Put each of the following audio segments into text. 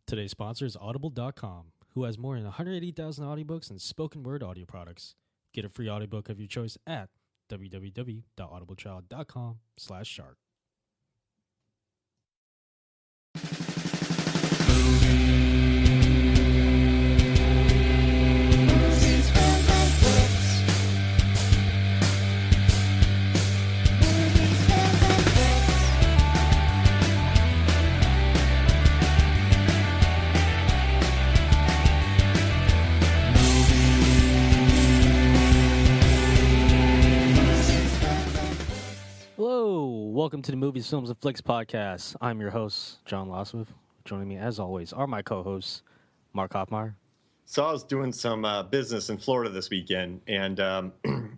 Today's sponsor is Audible.com, who has more than 180,000 audiobooks and spoken word audio products. Get a free audiobook of your choice at www.audibletrial.com/shark. Hello, welcome to the Movies, Films, and Flicks podcast. I'm your host, John Loswith. Joining me, as always, are my co-hosts, Mark Hoffmeyer. So I was doing some business in Florida this weekend, and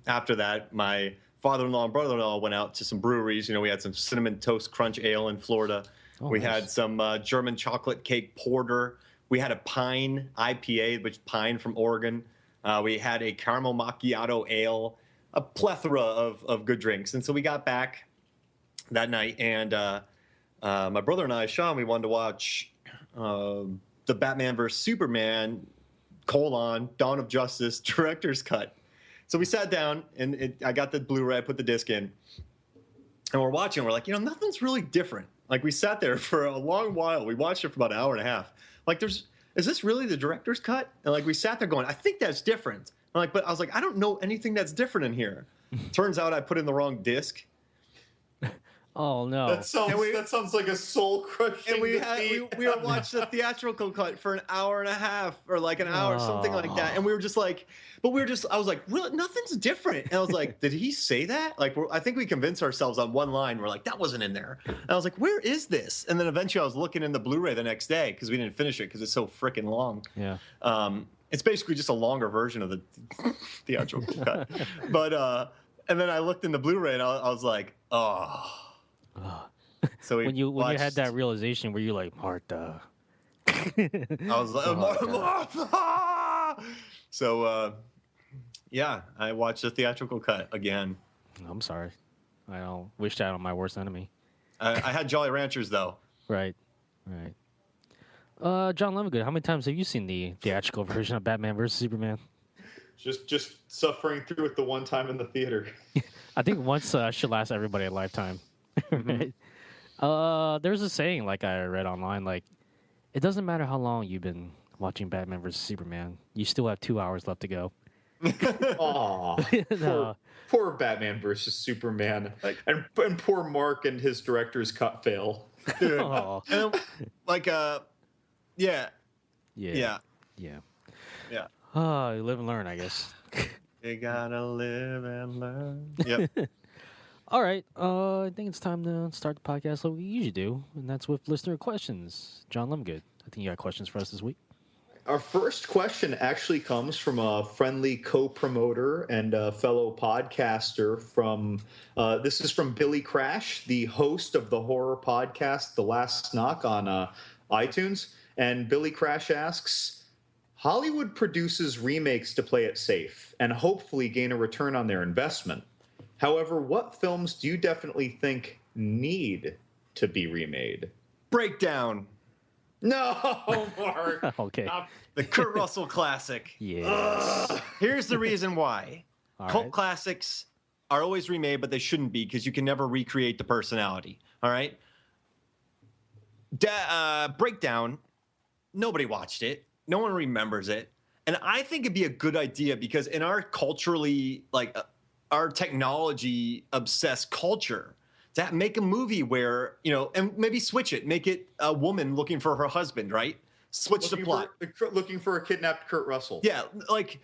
after that, my father-in-law and brother-in-law went out to some breweries. You know, we had some Cinnamon Toast Crunch Ale in Florida. We had some German chocolate cake porter. We had a pine IPA, which pine from Oregon. We had a caramel macchiato ale, a plethora of good drinks. And so we got back that night, and my brother and I, Sean, we wanted to watch the Batman vs. Superman, Dawn of Justice director's cut. So we sat down, and I got the Blu-ray, I put the disc in, and we're watching. We're like, nothing's really different. Like, we sat there for a long while. We watched it for about an hour and a half. Like, is this really the director's cut? And like, we sat there going, I think that's different. But I was like, I don't know anything that's different in here. Turns out I put in the wrong disc. Oh no! That sounds like a soul crushing. And we watched the theatrical cut for an hour and a half, or like an hour, something like that. And we were just like, I was like, really, nothing's different. And I was like, did he say that? Like, I think we convinced ourselves on one line. We're like, that wasn't in there. And I was like, where is this? And then eventually I was looking in the Blu-ray the next day because we didn't finish it because it's so freaking long. Yeah. It's basically just a longer version of the theatrical cut. But and then I looked in the Blu-ray and I was like, oh. So when you had that realization, were you like, Martha? I was like, Martha. So yeah, I watched the theatrical cut again. I'm sorry. I don't wish that on my worst enemy. I had Jolly Ranchers though. Right. John Levengood, how many times have you seen the theatrical version of Batman vs. Superman? Just suffering through it the one time in the theater. I think once should last everybody a lifetime. Right? There's a saying, like I read online, like, it doesn't matter how long you've been watching Batman vs. Superman, you still have 2 hours left to go. Aw, No. poor Batman versus Superman, and poor Mark and his director's cut fail. Dude. Oh. And, yeah. Oh, you live and learn, I guess. You gotta live and learn. Yep. All right. I think it's time to start the podcast like we usually do, and that's with listener questions. John Levengood, I think you got questions for us this week. Our first question actually comes from a friendly co-promoter and a fellow podcaster from, this is from Billy Crash, the host of the horror podcast, The Last Knock on iTunes. And Billy Crash asks, Hollywood produces remakes to play it safe and hopefully gain a return on their investment. However, what films do you definitely think need to be remade? Breakdown. No, Mark. Okay. The Kurt Russell classic. Yeah. Here's the reason why. All Cult right. classics are always remade, but they shouldn't be because you can never recreate the personality. All right? Breakdown, nobody watched it. No one remembers it. And I think it'd be a good idea because in our culturally, our technology-obsessed culture, to make a movie where, and maybe switch it, make it a woman looking for her husband, right? Switch the plot. Looking for a kidnapped Kurt Russell. Yeah, like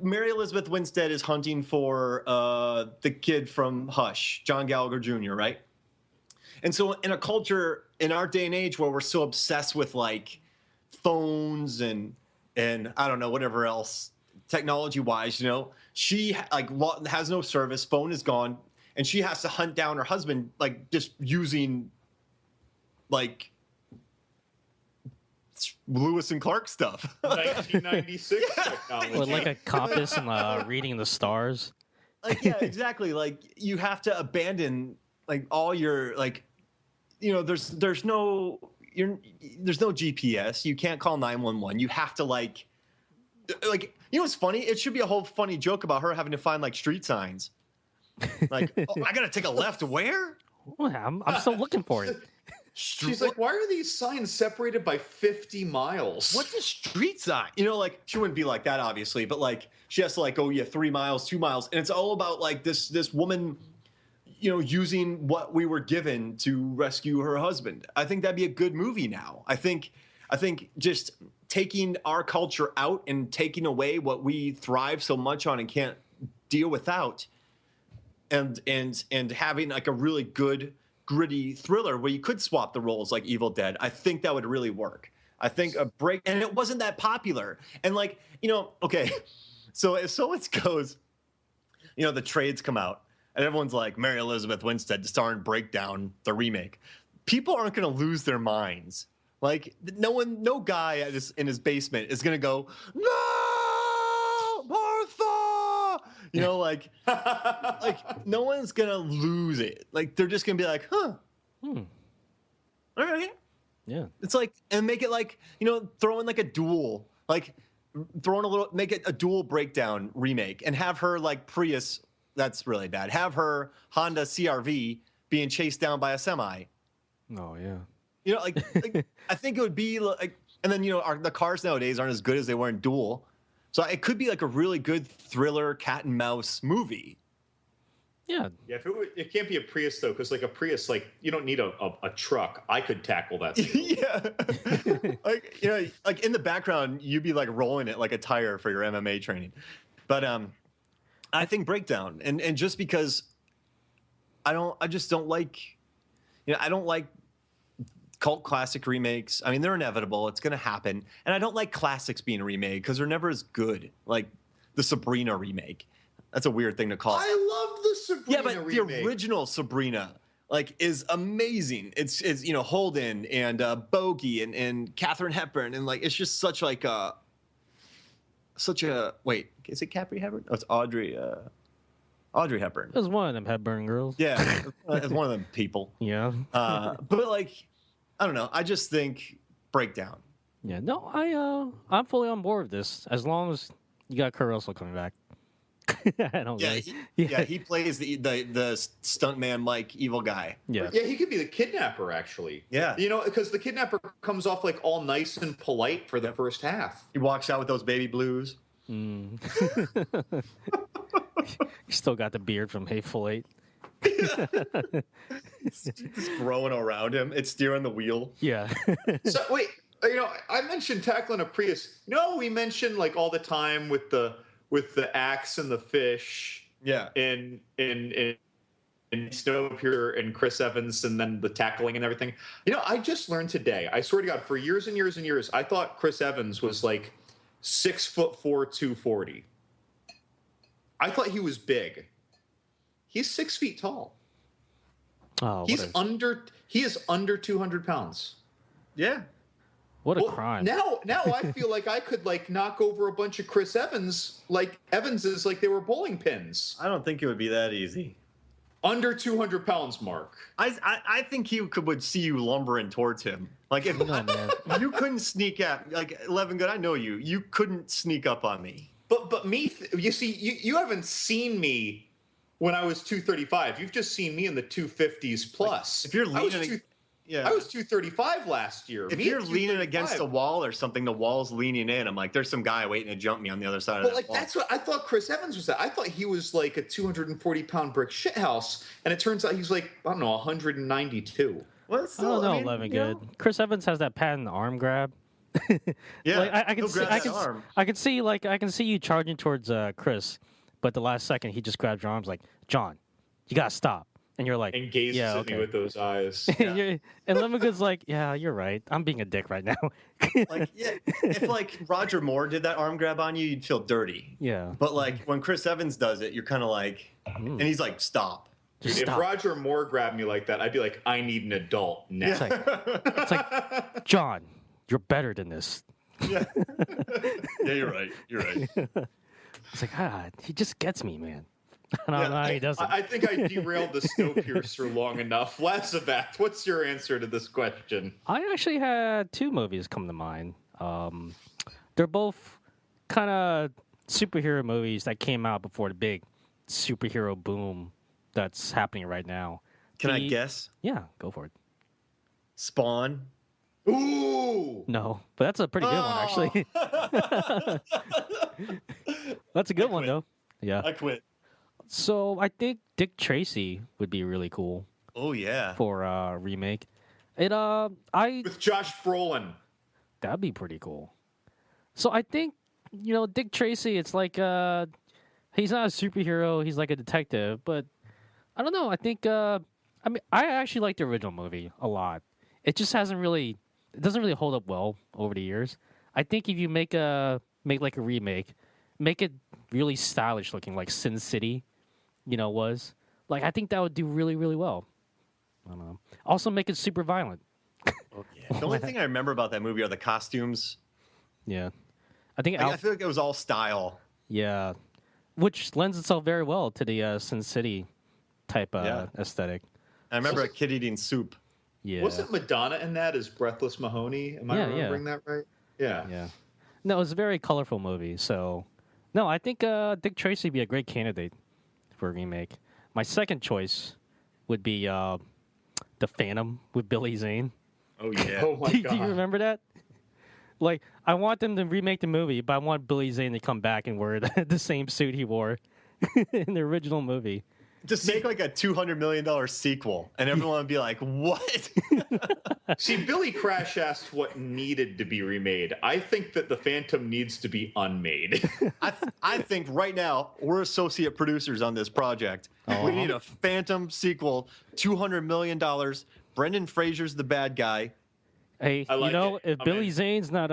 Mary Elizabeth Winstead is hunting for the kid from Hush, John Gallagher Jr., right? And so in a culture, in our day and age where we're so obsessed with like phones and I don't know, whatever else, technology-wise, she has no service, phone is gone, and she has to hunt down her husband, like just using like Lewis and Clark stuff. 1996 technology. Well, like a compass and reading the stars. Yeah, exactly. Like you have to abandon like all your there's no there's no GPS. You can't call 911. You have to like what's funny? It should be a whole funny joke about her having to find like street signs. Like, oh, I gotta take a left. Where? Well, I'm still looking for it. She's like, why are these signs separated by 50 miles? What's the street sign? You know, like she wouldn't be like that, obviously, but like she has to like go 3 miles, 2 miles, and it's all about like this woman, using what we were given to rescue her husband. I think that'd be a good movie now. I think just taking our culture out and taking away what we thrive so much on and can't deal without, and having like a really good gritty thriller where you could swap the roles like Evil Dead. I think that would really work. I think a break, and it wasn't that popular. And like, okay, so if someone goes, the trades come out and everyone's like Mary Elizabeth Winstead to star in Breakdown, the remake, people aren't going to lose their minds. Like no guy in his basement is going to go, no, Martha. Like no one's gonna lose it. Like they're just gonna be like, huh. All right. Yeah. It's like, and make it like, throw in like a duel, like make it a dual Breakdown remake and have her like Prius. That's really bad. Have her Honda CRV being chased down by a semi. Oh yeah. Like I think it would be like, and then the cars nowadays aren't as good as they were in Duel. So it could be like a really good thriller cat and mouse movie. Yeah. Yeah, it can't be a Prius though, because like a Prius, like you don't need a truck. I could tackle that thing. Yeah. Like in the background, you'd be like rolling it like a tire for your MMA training. But I think Breakdown, and just because I don't like cult classic remakes. I mean, they're inevitable. It's going to happen. And I don't like classics being remade because they're never as good. Like the Sabrina remake. That's a weird thing to call. I love the Sabrina remake. remake. The original Sabrina is amazing. It's Holden and Bogey and Katharine Hepburn, and like it's just such a wait, is it Capri Hepburn? Oh, it's Audrey Hepburn. It was one of them Hepburn girls. Yeah, it's one of them people. Yeah. But like, I don't know. I just think Breakdown. Yeah. No, I'm fully on board with this as long as you got Kurt Russell coming back. I don't. He plays the stuntman like evil guy. Yeah. Yeah, he could be the kidnapper actually. Yeah. Because the kidnapper comes off like all nice and polite for the first half. He walks out with those baby blues. You still got the beard from Hateful Eight. It's just growing around him. It's steering the wheel. Yeah. So wait, I mentioned tackling a Prius. No, we mentioned like all the time with the axe and the fish. Yeah. In Snowpiercer and Chris Evans, and then the tackling and everything. I just learned today. I swear to God, for years and years and years, I thought Chris Evans was like 6'4", 240. I thought he was big. He's 6 feet tall. Oh, he is under 200 pounds. Yeah. What a crime. Now I feel like I could like knock over a bunch of Chris Evanses like they were bowling pins. I don't think it would be that easy. Under 200 pounds, Mark. I think he would see you lumbering towards him. Like if you couldn't sneak at like 11 Good, I know you couldn't sneak up on me. But me, you see, you haven't seen me when I was 235. You've just seen me in the 250s plus. Like, if you're leaning, I was 235 last year. If you're leaning against a wall or something, the wall's leaning in. I'm like, there's some guy waiting to jump me on the other side of that wall. That's what I thought Chris Evans was at. I thought he was like a 240-pound brick shithouse, and it turns out he's like, I don't know, 192. Well, still, I don't know, 11 Good. Chris Evans has that patent arm grab. Yeah, like, I can see you charging towards Chris, but the last second he just grabs your arms like, John, you gotta stop. And you're like, and gazes at me with those eyes. Yeah. And Lemon Good's like, yeah, you're right. I'm being a dick right now. Like, yeah, if like Roger Moore did that arm grab on you, you'd feel dirty. Yeah. But like when Chris Evans does it, you're kind of like, and he's like, stop. Dude, if Roger Moore grabbed me like that, I'd be like, I need an adult now. It's like, John, you're better than this. Yeah. Yeah, you're right. You're right. It's like, he just gets me, man. I don't know how he does it. I think I derailed the Snowpiercer long enough. Lazabat, what's your answer to this question? I actually had two movies come to mind. They're both kind of superhero movies that came out before the big superhero boom that's happening right now. Can I guess? Yeah, go for it. Spawn. Ooh! No, but that's a pretty good one, actually. That's a good one, though. Yeah. I quit. So I think Dick Tracy would be really cool Oh yeah. for a remake. With Josh Brolin. that'd be pretty cool. So I think Dick Tracy. It's like he's not a superhero. He's like a detective. But I don't know. I think I actually like the original movie a lot. It just hasn't really. It doesn't really hold up well over the years. I think if you make like a remake, make it really stylish looking, like Sin City, was. Like I think that would do really, really well. I don't know. Also make it super violent. Oh, yeah. The only thing I remember about that movie are the costumes. Yeah. I think I feel like it was all style. Yeah. Which lends itself very well to the Sin City type aesthetic. I remember a kid eating soup. Yeah. Wasn't Madonna in that as Breathless Mahoney? Am I remembering that right? Yeah. Yeah. No, it was a very colorful movie. So, no, I think Dick Tracy would be a great candidate for a remake. My second choice would be The Phantom with Billy Zane. Oh, yeah. Oh, my God. Do you remember that? Like, I want them to remake the movie, but I want Billy Zane to come back and wear the same suit he wore in the original movie. Just make like a $200 million sequel, and everyone would be like, what? See, Billy Crash asked what needed to be remade. I think that The Phantom needs to be unmade. I think right now we're associate producers on this project. We need a Phantom sequel, $200 million. Brendan Fraser's the bad guy. Hey, if Billy Zane's not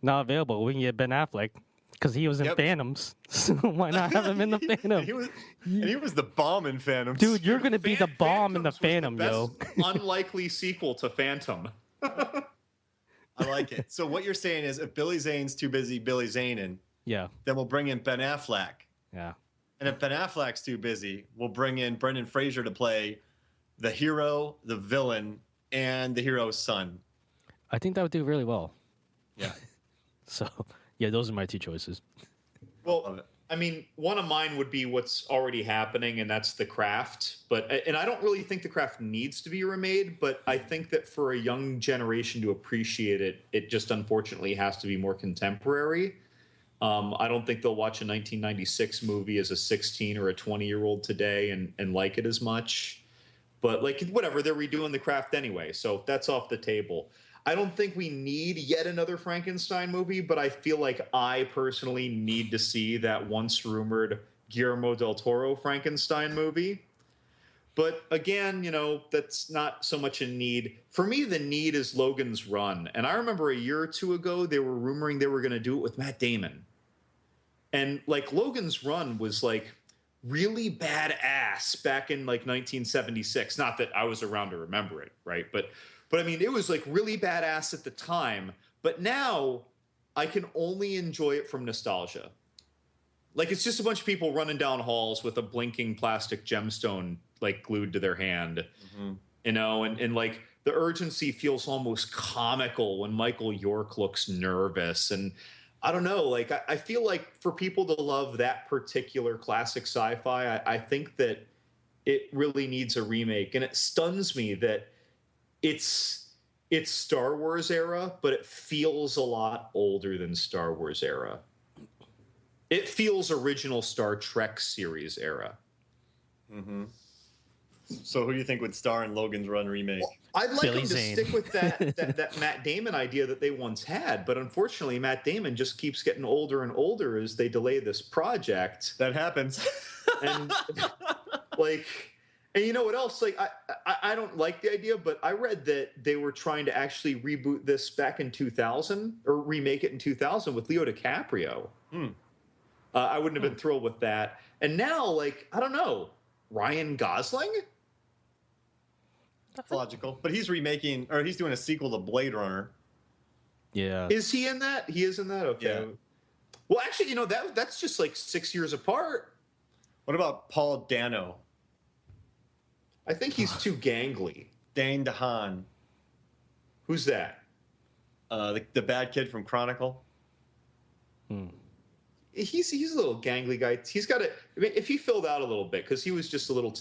available, we can get Ben Affleck because he was in Phantoms. So why not have him in the Phantom? He was the bomb in Phantoms. Dude, you're going to be the bomb in the Phantom, yo. Unlikely sequel to Phantom. I like it. So what you're saying is if Billy Zane's too busy Billy Zaneing, then we'll bring in Ben Affleck. Yeah. And if Ben Affleck's too busy, we'll bring in Brendan Fraser to play the hero, the villain, and the hero's son. I think that would do really well. Yeah. So, yeah, those are my two choices. Well, I mean, one of mine would be what's already happening, and that's The Craft. And I don't really think The Craft needs to be remade, but I think that for a young generation to appreciate it, it just unfortunately has to be more contemporary. I don't think they'll watch a 1996 movie as a 16 or a 20-year-old today and like it as much. But, whatever, they're redoing The Craft anyway, so that's off the table. I don't think we need yet another Frankenstein movie, but I feel like I personally need to see that once-rumored Guillermo del Toro Frankenstein movie. But again, that's not so much a need. For me, the need is Logan's Run. And I remember a year or two ago, they were rumoring they were going to do it with Matt Damon. And, Logan's Run was, really badass back in, 1976. Not that I was around to remember it, right? But I mean, it was really badass at the time. But now I can only enjoy it from nostalgia. It's just a bunch of people running down halls with a blinking plastic gemstone glued to their hand, and the urgency feels almost comical when Michael York looks nervous. And I don't know, I feel like for people to love that particular classic sci-fi, I think that it really needs a remake. And it stuns me that it's Star Wars era, but it feels a lot older than Star Wars era. It feels original Star Trek series era. Mm-hmm. So who do you think would star in Logan's Run remake? Well, I'd like Billy them to Zane. stick with that Matt Damon idea that they once had, but unfortunately Matt Damon just keeps getting older and older as they delay this project. That happens. And and you know what else? I don't like the idea, but I read that they were trying to actually reboot this back in 2000 or remake it in 2000 with Leo DiCaprio. I wouldn't have been thrilled with that. And now, I don't know, Ryan Gosling? That's logical. But he's remaking, or he's doing a sequel to Blade Runner. Yeah. Is he in that? He is in that? Okay. Yeah. Well, actually, that's just 6 years apart. What about Paul Dano? I think he's too gangly. Dane DeHaan. Who's that? The bad kid from Chronicle. He's a little gangly guy. He's got to. I mean, if he filled out a little bit, because he was just a little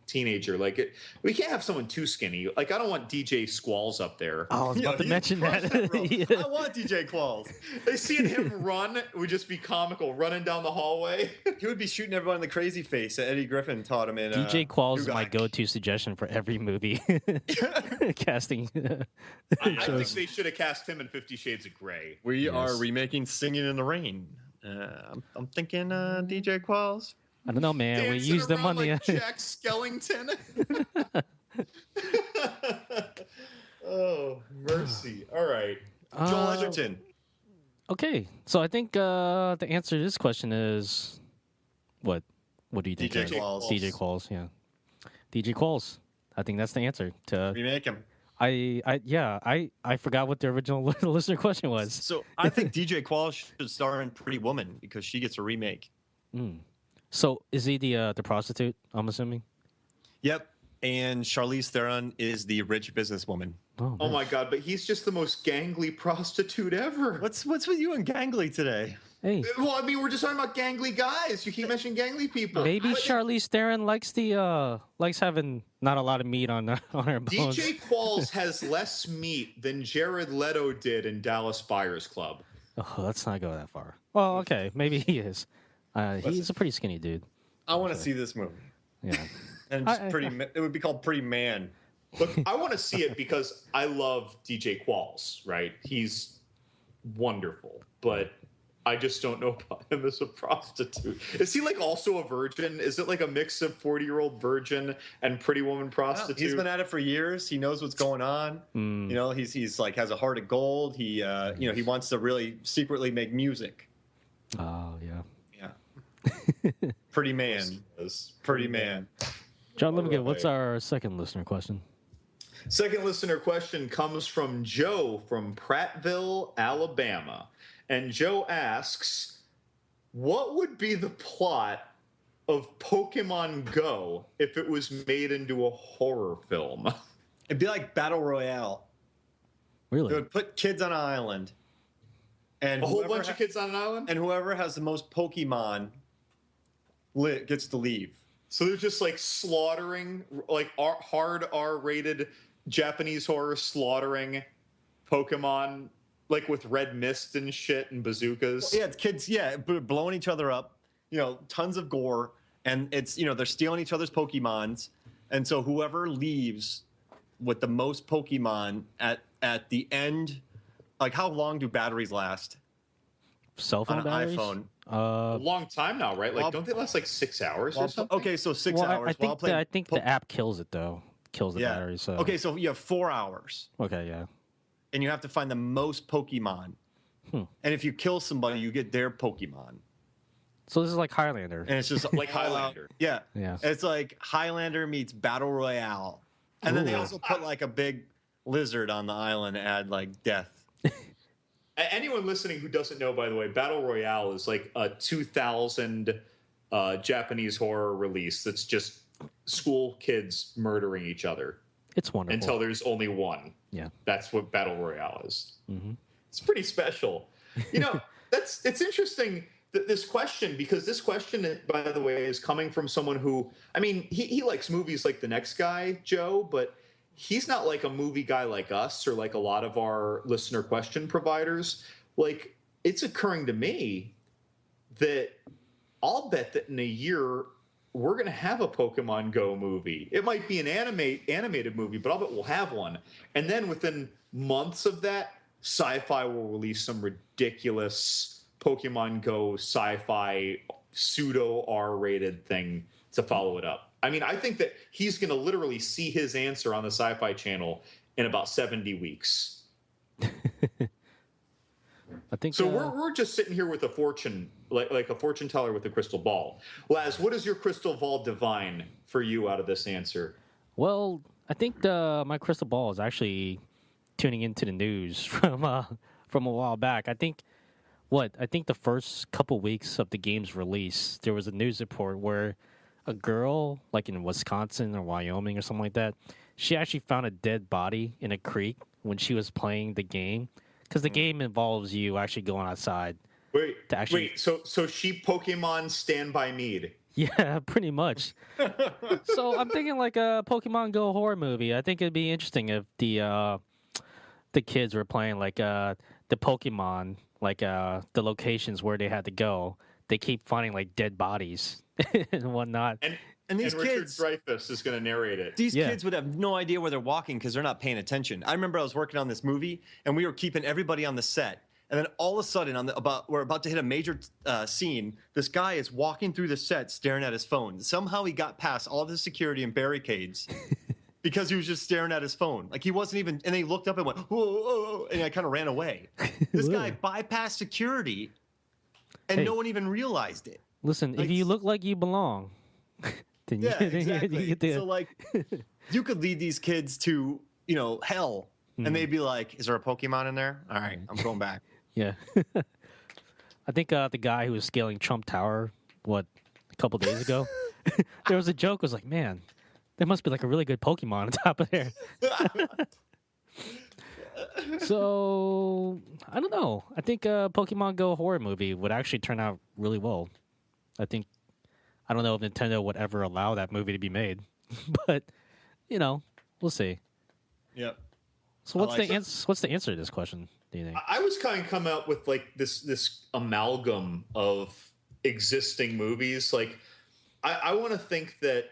teenager. We can't have someone too skinny. Like, I don't want DJ Squalls up there. I was about to mention that. Yeah. I want DJ Qualls. They seeing him run would just be comical, running down the hallway. He would be shooting everyone in the crazy face that Eddie Griffin taught him in. DJ Qualls is my go-to suggestion for every movie casting. I think they should have cast him in 50 Shades of Grey. We are remaking Singing in the Rain. I'm thinking DJ Qualls. I don't know, man. We use the money. Like Jack Skellington. Oh, mercy. All right. Joel Edgerton. Okay. So I think the answer to this question is what? What do you think? DJ Qualls. DJ Qualls, yeah. DJ Qualls. I think that's the answer to remake him. I forgot what the original listener question was. So I think DJ Qualls should star in Pretty Woman because she gets a remake. So is he the prostitute? I'm assuming. Yep, and Charlize Theron is the rich businesswoman. Oh my God! But he's just the most gangly prostitute ever. What's with you and gangly today? Hey. Well, I mean, we're just talking about gangly guys. You keep mentioning gangly people. Maybe Charlize Theron likes having not a lot of meat on her bones. DJ Qualls has less meat than Jared Leto did in Dallas Buyers Club. Oh, let's not go that far. Well, okay, maybe he is. He's a pretty skinny dude. I want to see this movie. Yeah, and just it would be called Pretty Man. Look, I want to see it because I love DJ Qualls. Right, he's wonderful, but I just don't know about him as a prostitute. Is he like also a virgin? Is it like a mix of 40-year-old virgin and Pretty Woman prostitute? He's been at it for years. He knows what's going on. You know, he's like has a heart of gold. He he wants to really secretly make music. Oh yeah. Pretty man. Pretty man. John Limited, what's our second listener question? Second listener question comes from Joe from Prattville, Alabama. And Joe asks, what would be the plot of Pokemon Go if it was made into a horror film? It'd be like Battle Royale. Really? They would put kids on an island. And a whole bunch of kids on an island? And whoever has the most Pokemon gets to leave. So they're just like slaughtering, like hard R-rated Japanese horror slaughtering Pokemon, like with red mist and shit and bazookas. Well, yeah, it's kids, blowing each other up, tons of gore. And it's, they're stealing each other's Pokemons. And so whoever leaves with the most Pokemon at the end, like how long do batteries last? Cell phone on an batteries? iPhone. A long time now, right? Like, don't they last like 6 hours or something? Okay, so 6 hours. I think the app kills it though. Kills the battery. So okay, so you have 4 hours. Okay, yeah. And you have to find the most Pokemon. And if you kill somebody, you get their Pokemon. So this is like Highlander. And it's just like Highlander. Yeah. Yeah. It's like Highlander meets Battle Royale. And then they also put like a big lizard on the island to add like death. Anyone listening who doesn't know, by the way, Battle Royale is like a 2000 Japanese horror release that's just school kids murdering each other. It's wonderful. Until there's only one. Yeah. That's what Battle Royale is. Mm-hmm. It's pretty special. It's interesting this question, because this question, by the way, is coming from someone who, I mean, he likes movies like the next guy, Joe, but he's not like a movie guy like us or like a lot of our listener question providers. Like, it's occurring to me that I'll bet that in a year we're going to have a Pokemon Go movie. It might be an animated movie, but I'll bet we'll have one. And then within months of that, Sci-Fi will release some ridiculous Pokemon Go sci-fi pseudo R-rated thing to follow it up. I mean, I think that he's going to literally see his answer on the Sci-Fi Channel in about 70 weeks. I think so. We're just sitting here with a fortune, like a fortune teller with a crystal ball. Laz, what does your crystal ball divine for you out of this answer? Well, I think my crystal ball is actually tuning into the news from a while back. I think what I think the first couple weeks of the game's release, there was a news report where a girl, like in Wisconsin or Wyoming or something like that, she actually found a dead body in a creek when she was playing the game, because the game involves you actually going outside. So she Pokemon Stand by Mead. Yeah, pretty much. So I'm thinking like a Pokemon Go horror movie. I think it'd be interesting if the kids were playing like the Pokemon, like the locations where they had to go. They keep finding like dead bodies and whatnot. And these Richard kids, Dreyfuss is going to narrate it. These kids would have no idea where they're walking because they're not paying attention. I remember I was working on this movie, and we were keeping everybody on the set. And then all of a sudden, we're about to hit a major scene. This guy is walking through the set, staring at his phone. Somehow he got past all the security and barricades because he was just staring at his phone. Like he wasn't even. And then he looked up and went, "Whoa, whoa, whoa," and I kind of ran away. This guy bypassed security, and no one even realized it. Listen, if you look like you belong. Yeah, exactly. So like, you could lead these kids to hell, and they'd be like, "Is there a Pokemon in there? All right, I'm going back." Yeah, I think the guy who was scaling Trump Tower, a couple days ago, there was a joke. Was like, "Man, there must be like a really good Pokemon on top of there." So I don't know. I think a Pokemon Go horror movie would actually turn out really well. I don't know if Nintendo would ever allow that movie to be made, but we'll see. Yep. So what's the answer to this question? Do you think? I was kind of come up with like this amalgam of existing movies. Like, I want to think that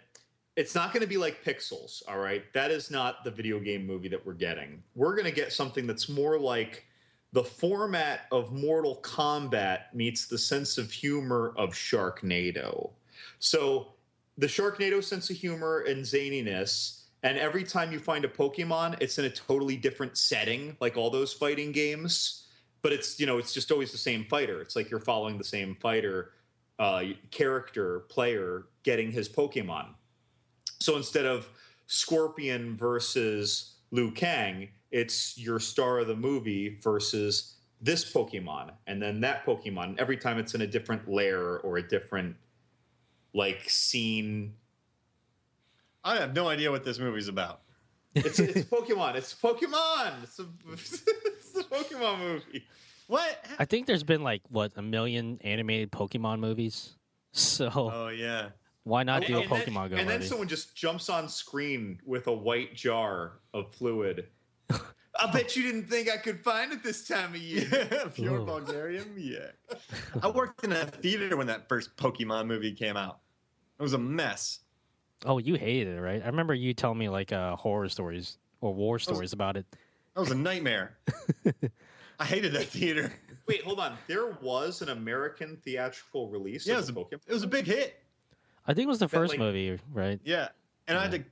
it's not going to be like Pixels. All right, that is not the video game movie that we're getting. We're going to get something that's more like the format of Mortal Kombat meets the sense of humor of Sharknado. So the Sharknado sense of humor and zaniness, and every time you find a Pokemon, it's in a totally different setting, like all those fighting games. But it's just always the same fighter. It's like you're following the same fighter, player getting his Pokemon. So instead of Scorpion versus Liu Kang, it's your star of the movie versus this Pokemon, and then that Pokemon. Every time it's in a different lair or a different scene. I have no idea what this movie's about. It's Pokemon. It's Pokemon. It's a Pokemon movie. What? I think there's been a million animated Pokemon movies. So. Oh yeah. Why not do a Pokemon Go? And then someone just jumps on screen with a white jar of fluid. I bet you didn't think I could find it this time of year. Pure Bulgarian, yeah. I worked in a theater when that first Pokemon movie came out. It was a mess. Oh, you hated it, right? I remember you telling me horror stories or war stories about it. That was a nightmare. I hated that theater. Wait, hold on. There was an American theatrical release of Pokemon? It was a big hit. I think it was the first movie, right? Yeah. And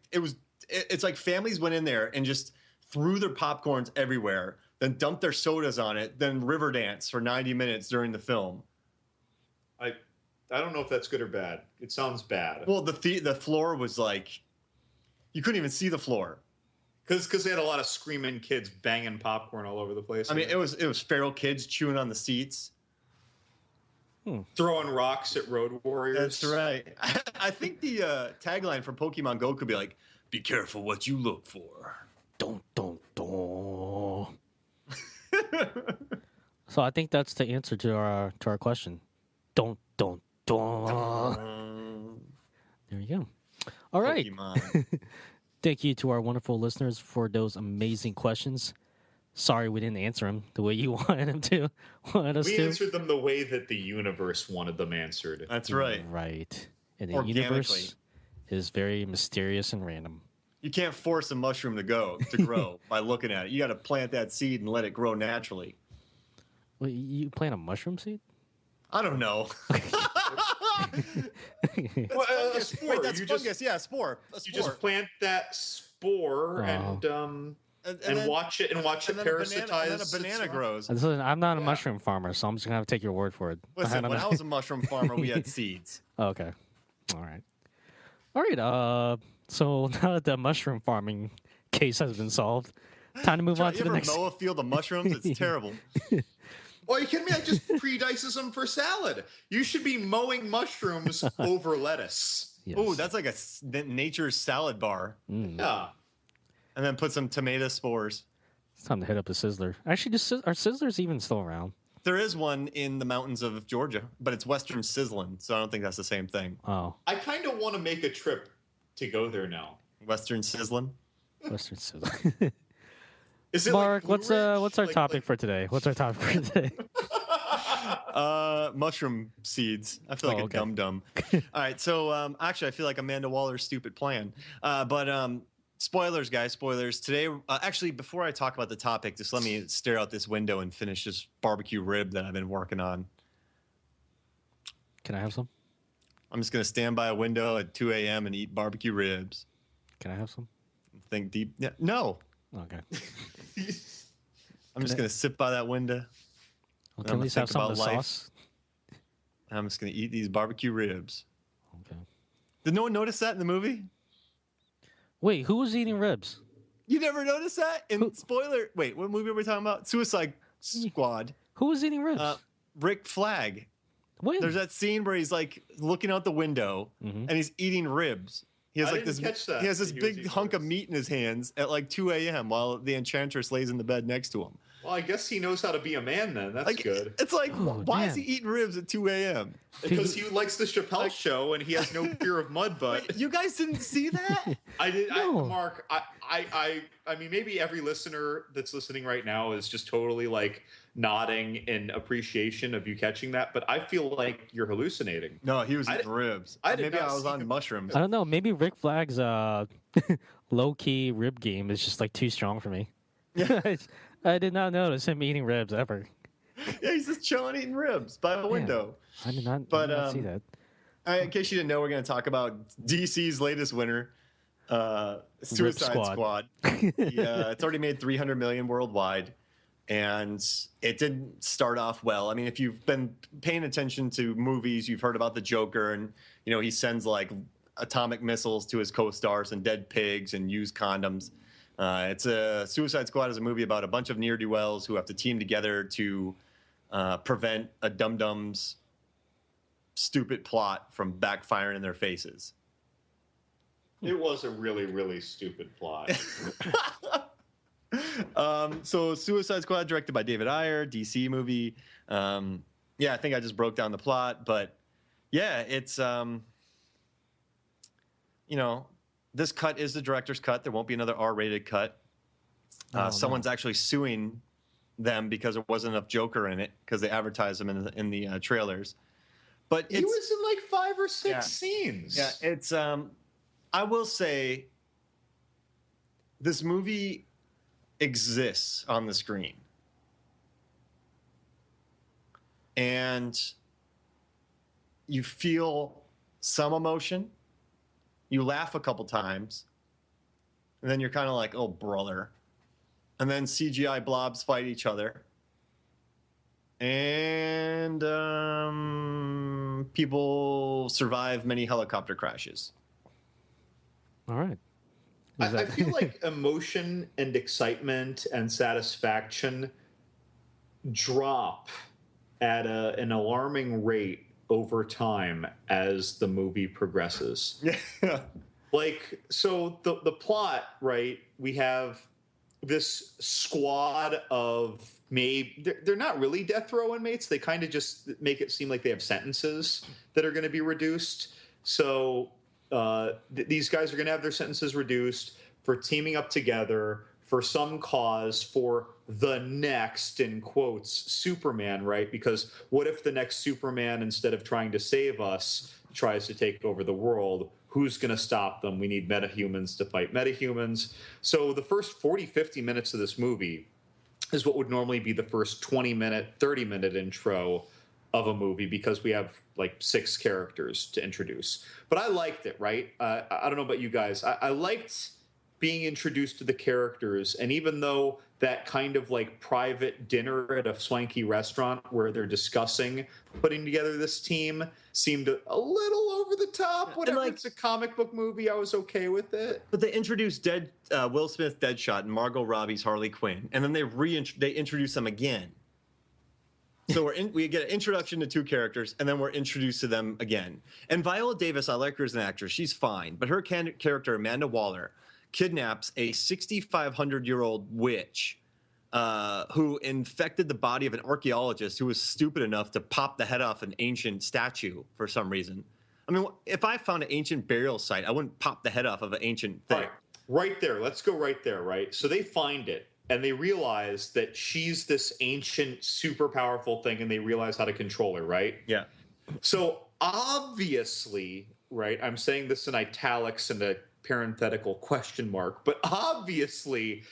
it's like families went in there and just threw their popcorns everywhere, then dumped their sodas on it, then river dance for 90 minutes during the film. I don't know if that's good or bad. It sounds bad. Well, the floor was like, you couldn't even see the floor. Because they had a lot of screaming kids banging popcorn all over the place. I mean, it was feral kids chewing on the seats. Throwing rocks at road warriors. That's right. I think the tagline for Pokemon Go could be like, "Be careful what you look for." Don't. So I think that's the answer to our question. Don't. There you go. All right. Thank you to our wonderful listeners for those amazing questions. Sorry we didn't answer them the way you wanted us to. We answered them the way that the universe wanted them answered. That's right. Right. And the universe is very mysterious and random. You can't force a mushroom to grow by looking at it. You got to plant that seed and let it grow naturally. Wait, you plant a mushroom seed? I don't know. A spore. Wait, that's fungus. Yeah, spore. You just plant that spore and watch it parasitize. And then a banana grows. Listen, I'm not a mushroom farmer, so I'm just gonna have to take your word for it. Listen, when I was a mushroom farmer, we had seeds. Okay. All right. So now that the mushroom farming case has been solved, time to move on to the next. You ever mow a field of mushrooms? It's terrible. Well, you kidding me? That just pre-dices them for salad. You should be mowing mushrooms over lettuce. Yes. Oh, that's like nature's salad bar. Yeah. And then put some tomato spores. It's time to hit up a Sizzler. Actually, are Sizzlers even still around? There is one in the mountains of Georgia, but it's Western Sizzlin', so I don't think that's the same thing. Oh. I kind of want to make a trip to go there now. Western Sizzlin'? Western Sizzler. Is it Mark, like what's our topic for today? What's our topic for today? Mushroom seeds. I feel like a dum-dum. All right, so actually, I feel like Amanda Waller's stupid plan. But spoilers, guys, spoilers. Today, actually, before I talk about the topic, just let me stare out this window and finish this barbecue rib that I've been working on. Can I have some? I'm just going to stand by a window at 2 a.m. and eat barbecue ribs. Can I have some? Think deep. Yeah, no. Okay. I'm just going to sit by that window. Well, can at least have some of the sauce? I'm just going to eat these barbecue ribs. Okay. Did no one notice that in the movie? Wait, who was eating ribs? You never noticed that? Spoiler. Wait, what movie are we talking about? Suicide Squad. Who was eating ribs? Rick Flag. When? There's that scene where he's like looking out the window and he's eating ribs. He has like this. He has this big hunk of meat in his hands at like 2 a.m. while the Enchantress lays in the bed next to him. Well, I guess he knows how to be a man then. That's like, good. It's like, why is he eating ribs at 2 a.m.? Because he likes the Chappelle show and he has no fear of mud butt. Wait, you guys didn't see that? I did. No. Mark, I mean, maybe every listener that's listening right now is just totally like nodding in appreciation of you catching that, but I feel like you're hallucinating. No, he was eating ribs. Maybe I was on mushrooms. I don't know. Maybe Rick Flag's low-key rib game is just like too strong for me. Yeah. I did not notice him eating ribs ever. Yeah, he's just chilling eating ribs by a window. I did not see that. In case you didn't know, we're going to talk about DC's latest winner, Suicide Squad. It's already made $300 million worldwide, and it didn't start off well. I mean, if you've been paying attention to movies, you've heard about the Joker, and he sends like atomic missiles to his co-stars and dead pigs and used condoms. It's a Suicide Squad is a movie about a bunch of ne'er-do-wells who have to team together to prevent a dum-dum's stupid plot from backfiring in their faces. It was a really, really stupid plot. So Suicide Squad, directed by David Ayer, DC movie. I think I just broke down the plot, but yeah, it's this cut is the director's cut. There won't be another R-rated cut. Someone's actually suing them because there wasn't enough Joker in it because they advertised him in the trailers. But he was in like 5 or 6 scenes. Yeah, it's. I will say, this movie exists on the screen, and you feel some emotion. You laugh a couple times, and then you're kind of like, oh, brother. And then CGI blobs fight each other. And people survive many helicopter crashes. All right. I feel like emotion and excitement and satisfaction drop at an alarming rate over time as the movie progresses. Yeah. Like, so the plot, right? We have this squad of they're not really death row inmates. They kind of just make it seem like they have sentences that are going to be reduced. So these guys are going to have their sentences reduced for teaming up together for some cause for the next, in quotes, Superman, right? Because what if the next Superman, instead of trying to save us, tries to take over the world? Who's going to stop them? We need metahumans to fight metahumans. So the first 40, 50 minutes of this movie is what would normally be the first 20-minute, 30-minute intro of a movie because we have like 6 characters to introduce. But I liked it, right? I don't know about you guys. I liked being introduced to the characters. And even though that kind of like private dinner at a swanky restaurant where they're discussing putting together this team seemed a little over the top. Whatever, it's a comic book movie, I was okay with it. But they introduced Will Smith Deadshot and Margot Robbie's Harley Quinn, and then they introduced them again. So we get an introduction to two characters, and then we're introduced to them again. And Viola Davis, I like her as an actress. She's fine. But her character, Amanda Waller, kidnaps a 6,500-year-old witch who infected the body of an archaeologist who was stupid enough to pop the head off an ancient statue for some reason. I mean, if I found an ancient burial site, I wouldn't pop the head off of an ancient thing. Right there. Let's go right there, right? So they find it, and they realize that she's this ancient, super powerful thing, and they realize how to control her, right? Yeah. So obviously, right, I'm saying this in italics and a parenthetical question mark, but obviously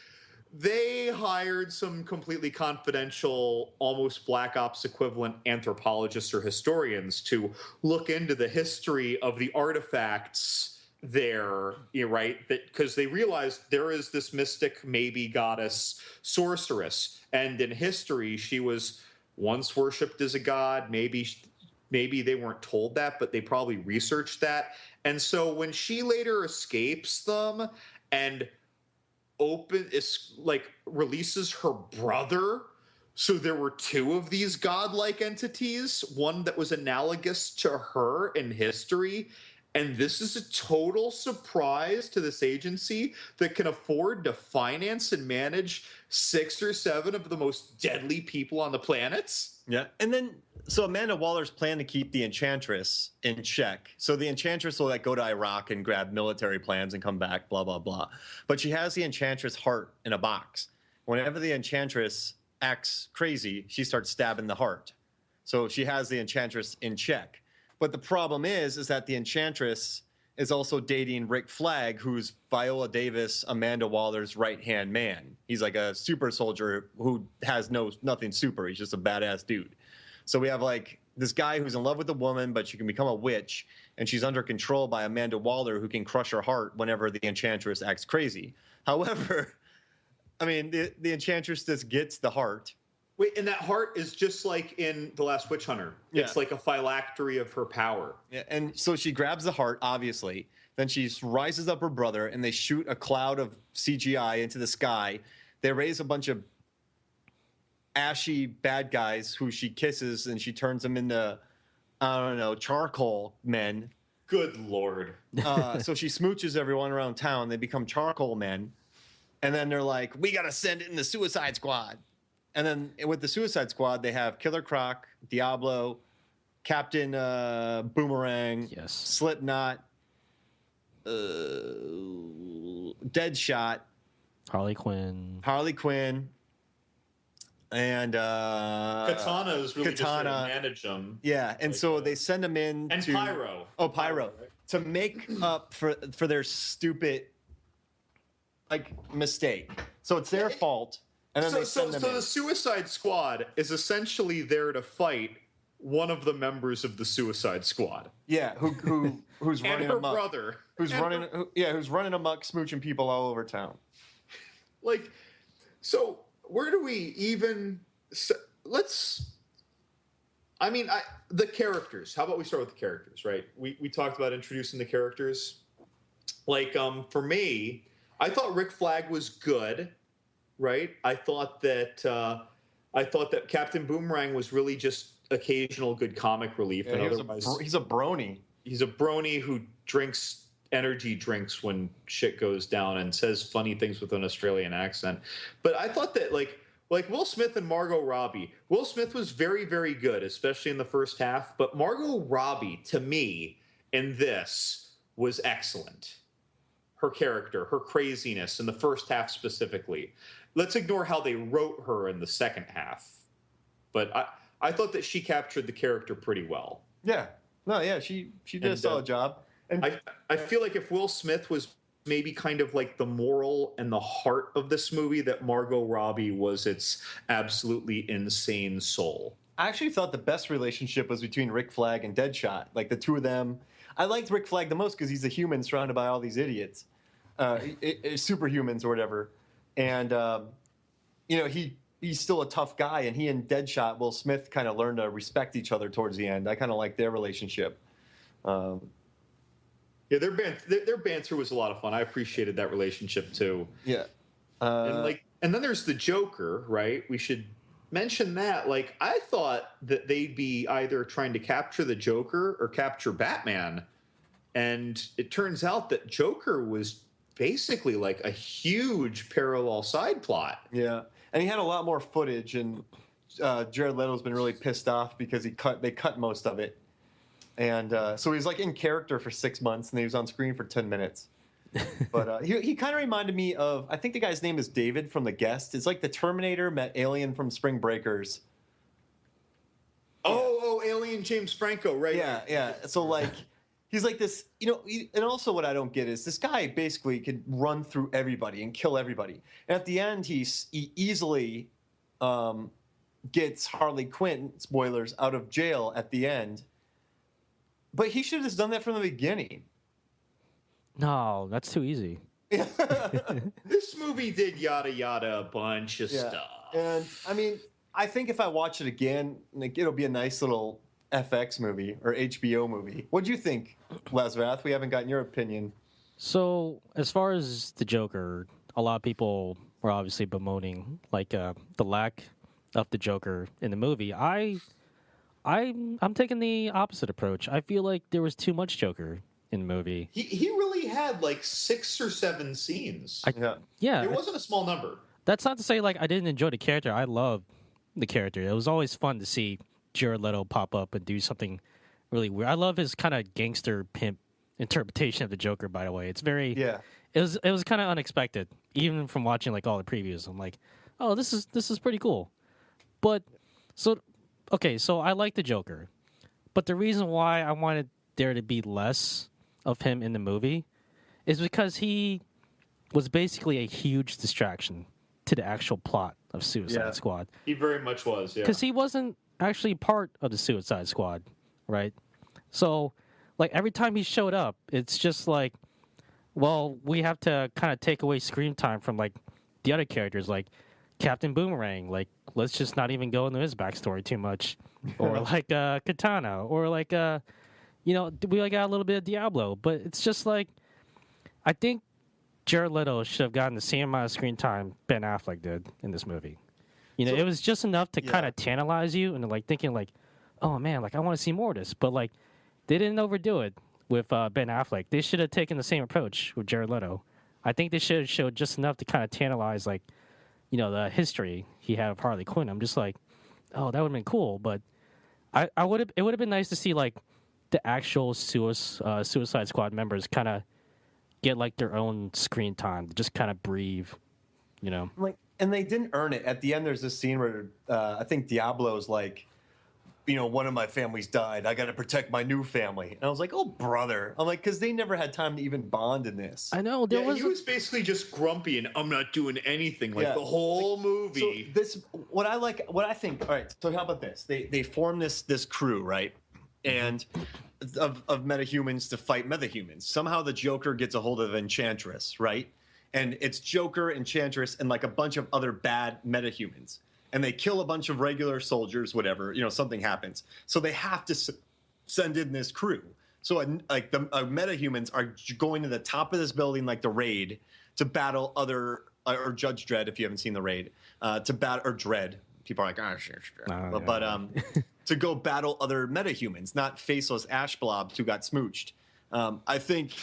they hired some completely confidential, almost Black Ops equivalent anthropologists or historians to look into the history of the artifacts there, right? That because they realized there is this mystic, maybe goddess, sorceress, and in history she was once worshipped as a god. Maybe they weren't told that, but they probably researched that. And so when she later escapes them and releases her brother, so there were two of these godlike entities, one that was analogous to her in history. And this is a total surprise to this agency that can afford to finance and manage 6 or 7 of the most deadly people on the planet. Yeah. And then, so Amanda Waller's plan to keep the Enchantress in check. So the Enchantress will go to Iraq and grab military plans and come back, blah, blah, blah. But she has the Enchantress heart in a box. Whenever the Enchantress acts crazy, she starts stabbing the heart. So she has the Enchantress in check. But the problem is that the Enchantress is also dating Rick Flag, who's Viola Davis, Amanda Waller's right-hand man. He's like a super soldier who has nothing super. He's just a badass dude. So we have like this guy who's in love with a woman, but she can become a witch, and she's under control by Amanda Waller, who can crush her heart whenever the Enchantress acts crazy. However, I mean, the Enchantress just gets the heart. Wait, and that heart is just like in The Last Witch Hunter. Yeah. It's like a phylactery of her power. Yeah, and so she grabs the heart, obviously. Then she rises up her brother, and they shoot a cloud of CGI into the sky. They raise a bunch of ashy bad guys who she kisses, and she turns them into, I don't know, charcoal men. Good Lord. So she smooches everyone around town. They become charcoal men. And then they're like, we got to send it in the Suicide Squad. And then with the Suicide Squad, they have Killer Croc, Diablo, Captain Boomerang, yes, Slipknot, Deadshot, Harley Quinn, and Katana is really just there to manage them. Yeah, and like, so they send them in and Pyro. Oh, Pyro. Right? To make up for their stupid mistake. So it's their fault. And then so the Suicide Squad is essentially there to fight one of the members of the Suicide Squad. Yeah, who's running and her amok. Brother. Who's running amok, smooching people all over town. Like, so where do we even? The characters. How about we start with the characters? Right. We talked about introducing the characters. Like, for me, I thought Rick Flag was good. Right, I thought that Captain Boomerang was really just occasional good comic relief, and otherwise he's a brony. He's a brony who drinks energy drinks when shit goes down and says funny things with an Australian accent. But I thought that like Will Smith and Margot Robbie. Will Smith was very, very good, especially in the first half. But Margot Robbie, to me, in this was excellent. Her character, her craziness in the first half specifically. Let's ignore how they wrote her in the second half. But I thought that she captured the character pretty well. Yeah. No, yeah, she did a solid job. And I feel like if Will Smith was maybe kind of like the moral and the heart of this movie, that Margot Robbie was its absolutely insane soul. I actually thought the best relationship was between Rick Flag and Deadshot. Like the two of them. I liked Rick Flag the most because he's a human surrounded by all these idiots. Superhumans or whatever. And, he's still a tough guy. And he and Deadshot, Will Smith, kind of learned to respect each other towards the end. I kind of like their relationship. Yeah, their banter was a lot of fun. I appreciated that relationship, too. Yeah. And then there's the Joker, right? We should mention that, like, I thought that they'd be either trying to capture the Joker or capture Batman. And it turns out that Joker was basically like a huge parallel side plot. Yeah. And he had a lot more footage, and Jared Leto's been really pissed off because they cut most of it. And so he was like in character for 6 months, and he was on screen for 10 minutes. But he kind of reminded me of, I think the guy's name is David from The Guest. It's like the Terminator met Alien from Spring Breakers. Oh, Alien James Franco, right? Yeah. So like, he's like this, and also what I don't get is this guy basically can run through everybody and kill everybody. And at the end, he easily gets Harley Quinn, spoilers, out of jail at the end. But he should have just done that from the beginning. No, that's too easy. This movie did yada yada a bunch of stuff. And I mean, I think if I watch it again, like, it'll be a nice little FX movie or HBO movie. What do you think, Lazrath? We haven't gotten your opinion. So, as far as the Joker, a lot of people were obviously bemoaning like the lack of the Joker in the movie. I'm taking the opposite approach. I feel like there was too much Joker in the movie. He really had like 6 or 7 scenes. Yeah. It wasn't a small number. That's not to say like I didn't enjoy the character. I love the character. It was always fun to see Jared Leto pop up and do something really weird. I love his kind of gangster pimp interpretation of the Joker, by the way. It's very it was kind of unexpected, even from watching like all the previews. I'm like, oh, this is pretty cool. But so I like the Joker. But the reason why I wanted there to be less of him in the movie is because he was basically a huge distraction to the actual plot of Suicide Squad. He very much was, yeah. Because he wasn't actually part of the Suicide Squad, right? So, like, every time he showed up, it's just like, well, we have to kind of take away screen time from, like, the other characters, like Captain Boomerang. Like, let's just not even go into his backstory too much. Or, like, Katana. Or, like, we like got a little bit of Diablo. But it's just like, I think Jared Leto should have gotten the same amount of screen time Ben Affleck did in this movie. It was just enough to kind of tantalize you and like thinking like, oh man, like I want to see more of this. But like, they didn't overdo it with Ben Affleck. They should have taken the same approach with Jared Leto. I think they should have showed just enough to kind of tantalize like, the history he had of Harley Quinn. I'm just like, oh, that would have been cool. But it would have been nice to see like the actual Suicide Squad members kind of get like their own screen time to just kind of breathe, Like, and they didn't earn it. At the end, there's this scene where I think Diablo's like, one of my families died. I got to protect my new family. And I was like, oh, brother. I'm like, because they never had time to even bond in this. I know. He was basically just grumpy and I'm not doing anything the whole movie. So what I think, all right, so how about this? They form this crew, right? And of metahumans to fight metahumans. Somehow the Joker gets a hold of Enchantress, right? And it's Joker, Enchantress, and like a bunch of other bad metahumans. And they kill a bunch of regular soldiers, whatever, something happens. So they have to send in this crew. So like the metahumans are going to the top of this building, like the Raid, to battle other, or Judge Dredd, if you haven't seen the Raid, to battle, or Dredd. People are like, shit. To go battle other metahumans, not faceless ash blobs who got smooched. I think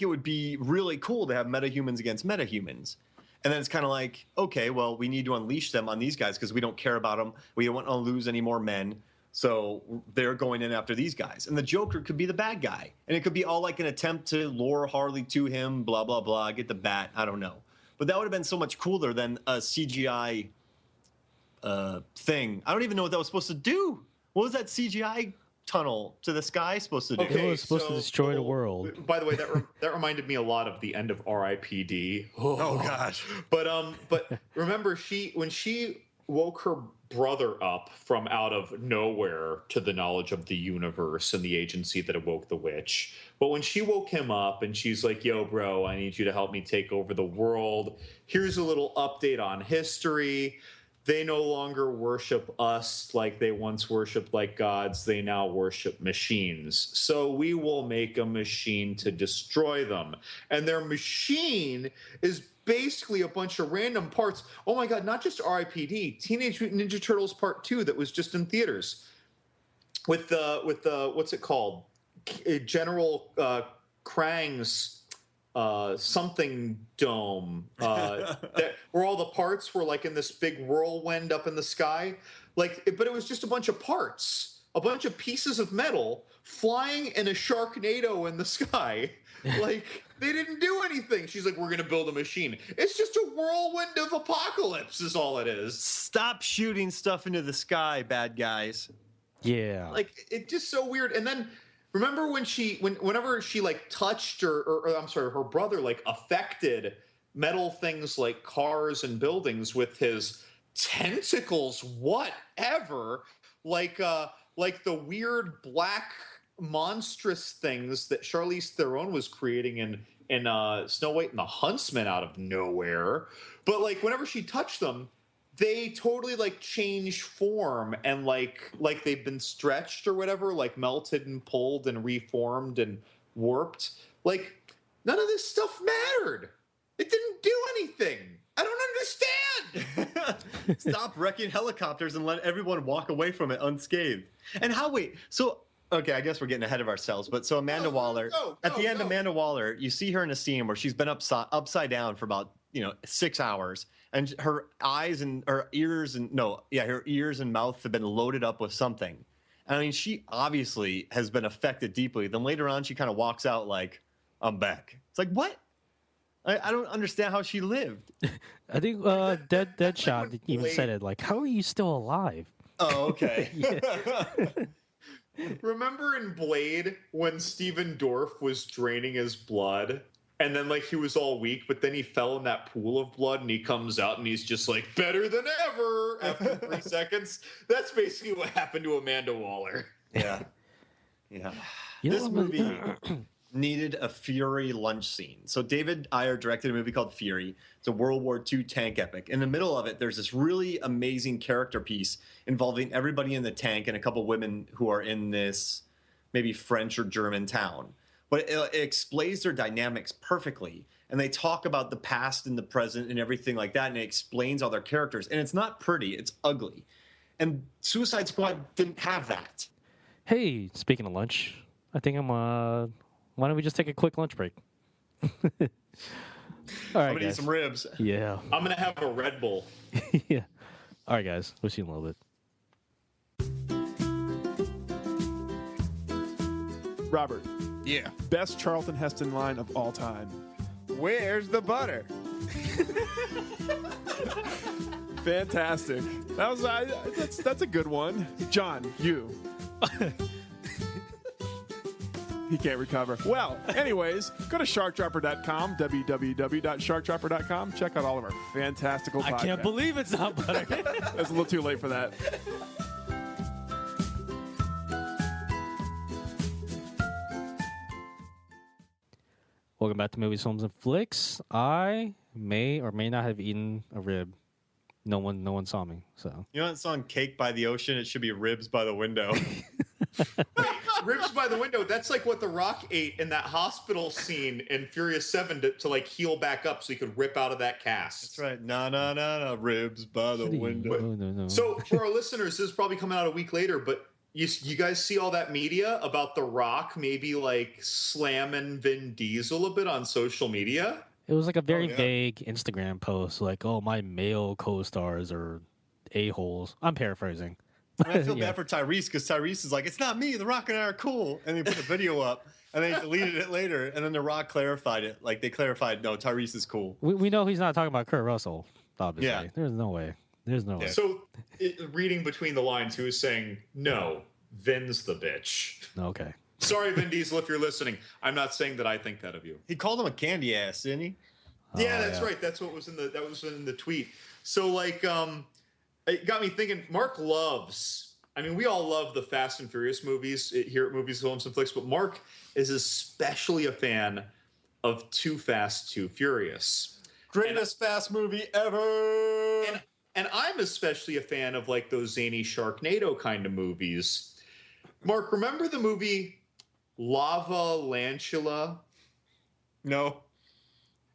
it would be really cool to have metahumans against metahumans. And then it's kind of like, okay, well, we need to unleash them on these guys because we don't care about them. We don't want to lose any more men. So they're going in after these guys. And the Joker could be the bad guy. And it could be all like an attempt to lure Harley to him, blah, blah, blah, get the bat. I don't know. But that would have been so much cooler than a CGI thing. I don't even know what that was supposed to do. What was that CGI tunnel to the sky supposed to do? It was supposed to destroy the world. By the way, that reminded me a lot of the end of R.I.P.D. Oh gosh. But remember, when she woke her brother up from out of nowhere to the knowledge of the universe and the agency that awoke the witch. But when she woke him up and she's like, yo, bro, I need you to help me take over the world. Here's a little update on history. they no longer worship us like they once worshipped like gods. They now worship machines. So we will make a machine to destroy them. And their machine is basically a bunch of random parts. Oh my God, not just R.I.P.D. Teenage Mutant Ninja Turtles Part 2 that was just in theaters. With the what's it called? General Krang's something dome where all the parts were like in this big whirlwind up in the sky, but it was just a bunch of parts, a bunch of pieces of metal flying in a Sharknado in the sky. Like, they didn't do anything. She's like, we're gonna build a machine. It's just a whirlwind of apocalypse is all it is. Stop shooting stuff into the sky, bad guys. Yeah. Like, it's just so weird. And then remember whenever she like touched or I'm sorry, her brother like affected metal things like cars and buildings with his tentacles, whatever, like the weird black monstrous things that Charlize Theron was creating in Snow White and the Huntsman out of nowhere. But like whenever she touched them, they totally like change form and like they've been stretched or whatever, like melted and pulled and reformed and warped. Like none of this stuff mattered. It didn't do anything. I don't understand. Stop wrecking helicopters and let everyone walk away from it unscathed. And so okay, I guess we're getting ahead of ourselves, but so Amanda Waller, at the end, Amanda Waller, you see her in a scene where she's been upside down for about 6 hours, and her eyes and her ears and her ears and mouth have been loaded up with something. I mean, she obviously has been affected deeply. Then later on, she kind of walks out like, "I'm back." It's like, what? I don't understand how she lived. I think Deadshot even said it. Like, how are you still alive? Oh, okay. Remember in Blade when Steven Dorff was draining his blood? And then, like, he was all weak, but then he fell in that pool of blood, and he comes out, and he's just, like, better than ever after 3 seconds. That's basically what happened to Amanda Waller. Yeah. Yeah. This movie needed a Fury lunch scene. So David Ayer directed a movie called Fury. It's a World War II tank epic. In the middle of it, there's this really amazing character piece involving everybody in the tank and a couple women who are in this maybe French or German town. But it explains their dynamics perfectly. And they talk about the past and the present and everything like that. And it explains all their characters. And it's not pretty. It's ugly. And Suicide Squad didn't have that. Hey, speaking of lunch, I think why don't we just take a quick lunch break? All right, I'm going to eat some ribs. Yeah. I'm going to have a Red Bull. Yeah. All right, guys. We'll see you in a little bit. Robert. Yeah. Best Charlton Heston line of all time. Where's the butter? Fantastic. That was that's a good one. John, you. He can't recover. Well, anyways, go to sharkdropper.com, www.sharkdropper.com. Check out all of our fantastical podcasts. I can't believe it's not butter. It's a little too late for that. Welcome back to Movies, Films, and Flicks. I may or may not have eaten a rib. No one saw me. So You know that song "Cake by the Ocean"? It should be "Ribs by the Window." Ribs by the window. That's like what The Rock ate in that hospital scene in Furious 7 to like heal back up so he could rip out of that cast. That's right. No. Ribs by the window. No. So for our listeners, this is probably coming out a week later, but you guys see all that media about The Rock maybe like slamming Vin Diesel a bit on social media? It was like a very vague Instagram post, like, "Oh, my male co-stars are a-holes." I'm paraphrasing. And I feel bad for Tyrese because Tyrese is like, "It's not me. The Rock and I are cool." And they put the video up and they deleted it later. And then The Rock clarified it. Like they clarified, no, Tyrese is cool. We know he's not talking about Kurt Russell, obviously. Yeah. There's no way. Yeah. So reading between the lines, he was saying, no, Vin's the bitch. Okay. Sorry, Vin Diesel, if you're listening. I'm not saying that I think that of you. He called him a candy ass, didn't he? Yeah, that's right. That's what was in the tweet. So like it got me thinking. Mark loves. I mean, we all love the Fast and Furious movies here at Movies, Films, and Flicks, but Mark is especially a fan of Too Fast, Too Furious. Greatest fast movie ever. And and I'm especially a fan of like those zany Sharknado kind of movies. Mark, remember the movie Lava Lantula? No.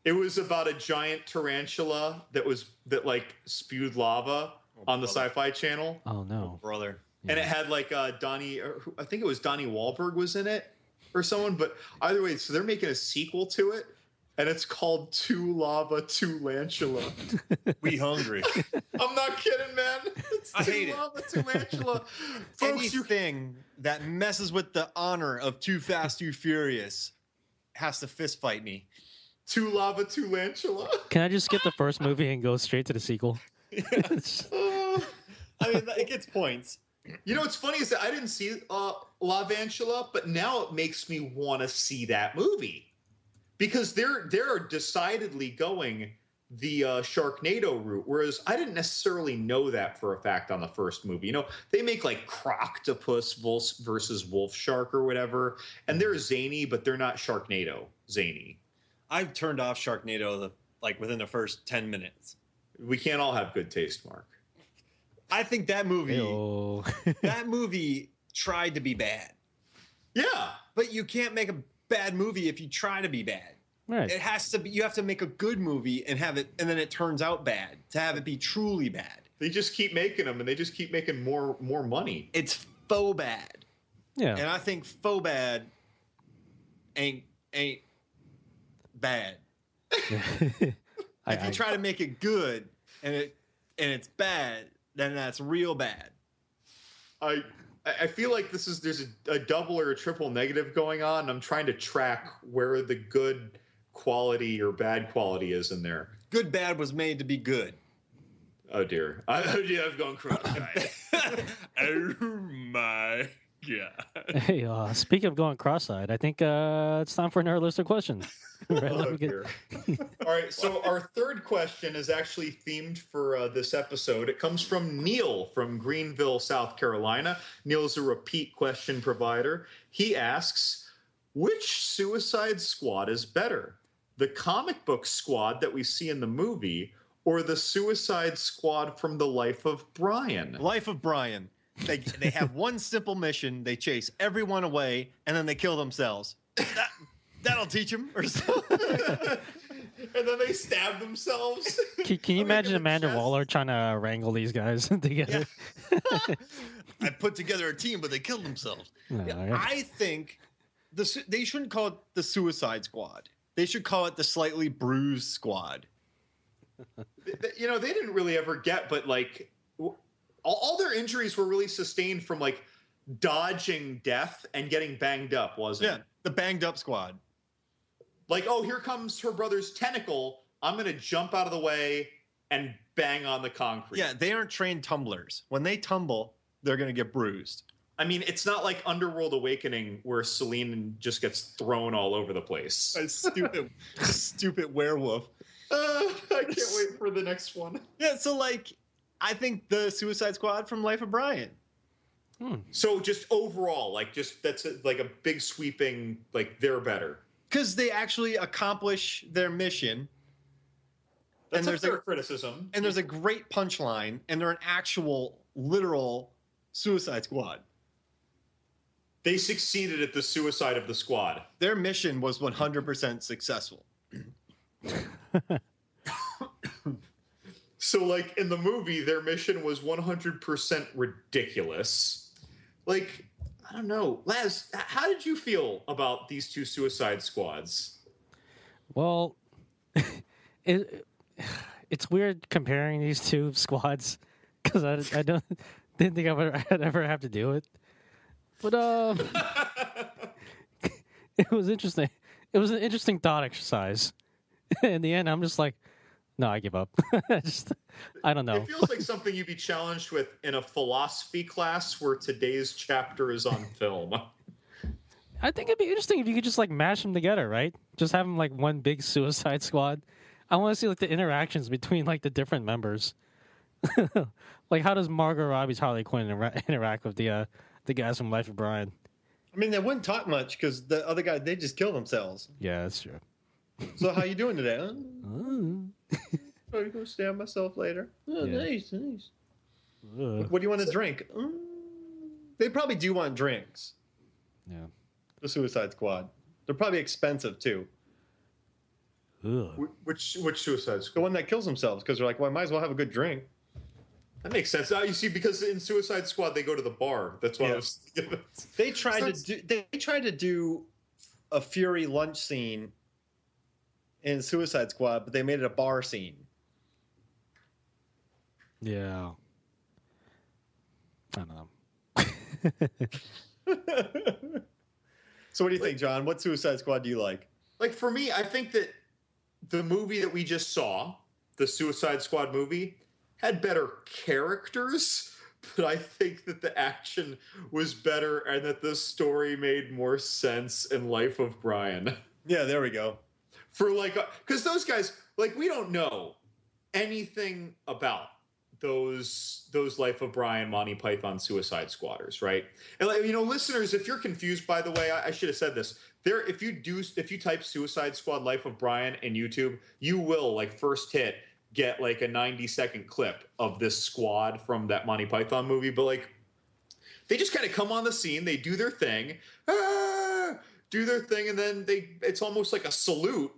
It was about a giant tarantula that like spewed lava on the Sci-Fi Channel. Oh no, Brother. And it had like Donnie, I think it was Donnie Wahlberg was in it or someone. But either way, so they're making a sequel to it, and it's called Two Lava, Two Lantula. We hungry. I'm not kidding, man. It's I Two hate it. Lava, Two Lantula. Folks, Anything that messes with the honor of Too Fast, Too Furious has to fist fight me. Two Lava, Two Lantula. can I just skip the first movie and go straight to the sequel? I mean, it gets points. You know what's funny is that I didn't see La Vantula, but now it makes me want to see that movie because they're decidedly going the Sharknado route, whereas I didn't necessarily know that for a fact on the first movie. You know, they make like Croctopus versus Wolf Shark or whatever, and they're zany, but they're not Sharknado zany. I've turned off Sharknado within the first 10 minutes. We can't all have good taste, Mark. I think that movie Ew. that movie tried to be bad. Yeah. But you can't make a bad movie if you try to be bad. Right. It has to be, you have to make a good movie and have it, and then it turns out bad to have it be truly bad. They just keep making them, and they just keep making more money. It's faux bad. Yeah. And I think faux bad ain't bad. If you try to make it good and it's bad, then that's real bad. I feel like there's a double or a triple negative going on. I'm trying to track where the good quality or bad quality is in there. Good bad was made to be good. Oh dear. I've gone cross-eyed. Oh my god. Hey, speaking of going cross-eyed, I think it's time for another list of questions. Right, let Oh me get- dear. All right, so our third question is actually themed for this episode. It comes from Neil from Greenville, South Carolina. Neil's a repeat question provider. He asks, which Suicide Squad is better? The comic book squad that we see in the movie or the Suicide Squad from the Life of Brian? Life of Brian. They have one simple mission. They chase everyone away, and then they kill themselves. That'll teach them. Or something. And then they stab themselves. Can you imagine the Amanda chest. Waller trying to wrangle these guys together? I put together a team, but they killed themselves. Yeah, Yeah, okay. I think they shouldn't call it the Suicide Squad. They should call it the Slightly Bruised Squad. You know, they didn't really ever get, but like all their injuries were really sustained from like dodging death and getting banged up, wasn't Yeah, it? the Banged Up Squad. Like, oh, here comes her brother's tentacle. I'm going to jump out of the way and bang on the concrete. Yeah, they aren't trained tumblers. When they tumble, they're going to get bruised. I mean, it's not like Underworld Awakening where Selene just gets thrown all over the place. A stupid werewolf. I can't wait for the next one. Yeah, so like, I think the Suicide Squad from Life of Brian. So just overall, like just that's like a big sweeping, like they're better. Because they actually accomplish their mission. That's And a fair criticism. And there's a great punchline, and they're an actual, literal Suicide Squad. They succeeded at the suicide of the squad. Their mission was 100% successful. So, like, in the movie, their mission was 100% ridiculous. Like, I don't know. Laz, how did you feel about these two Suicide Squads? Well, it's weird comparing these two squads because I didn't think I'd ever have to do it. But it was interesting. It was an interesting thought exercise. In the end, I'm just like, no, I give up. I don't know. It feels like something you'd be challenged with in a philosophy class where today's chapter is on film. I think it'd be interesting if you could just like mash them together, right? Just have them like one big Suicide Squad. I want to see like the interactions between like the different members. Like, how does Margot Robbie's Harley Quinn interact with the guys from Life of Brian? I mean, they wouldn't talk much because the other guy, they just kill themselves. Yeah, that's true. So how you doing today? I'm going to stand myself later. Oh, Yeah. nice. Ugh. What do you want to drink? They probably do want drinks. Yeah. The Suicide Squad. They're probably expensive too. Ugh. Which Suicide The Squad? one that kills themselves because they're like, well, I might as well have a good drink. That makes sense. Now you see, because in Suicide Squad they go to the bar. That's why I was thinking. They tried to do a Fury lunch scene in Suicide Squad, but they made it a bar scene. Yeah. I don't know. So what do you think, John? What Suicide Squad do you like? Like, for me, I think that the movie that we just saw, the Suicide Squad movie, had better characters, but I think that the action was better and that the story made more sense in Life of Brian. Yeah, there we go. For like, because those guys, like, we don't know anything about those Life of Brian, Monty Python, Suicide Squatters, right? And like, you know, listeners, if you're confused, by the way, I should have said this. There, if you type Suicide Squad, Life of Brian in YouTube, you will, like, first hit, get like a 90-second clip of this squad from that Monty Python movie. But like, they just kind of come on the scene, they do their thing, and then it's almost like a salute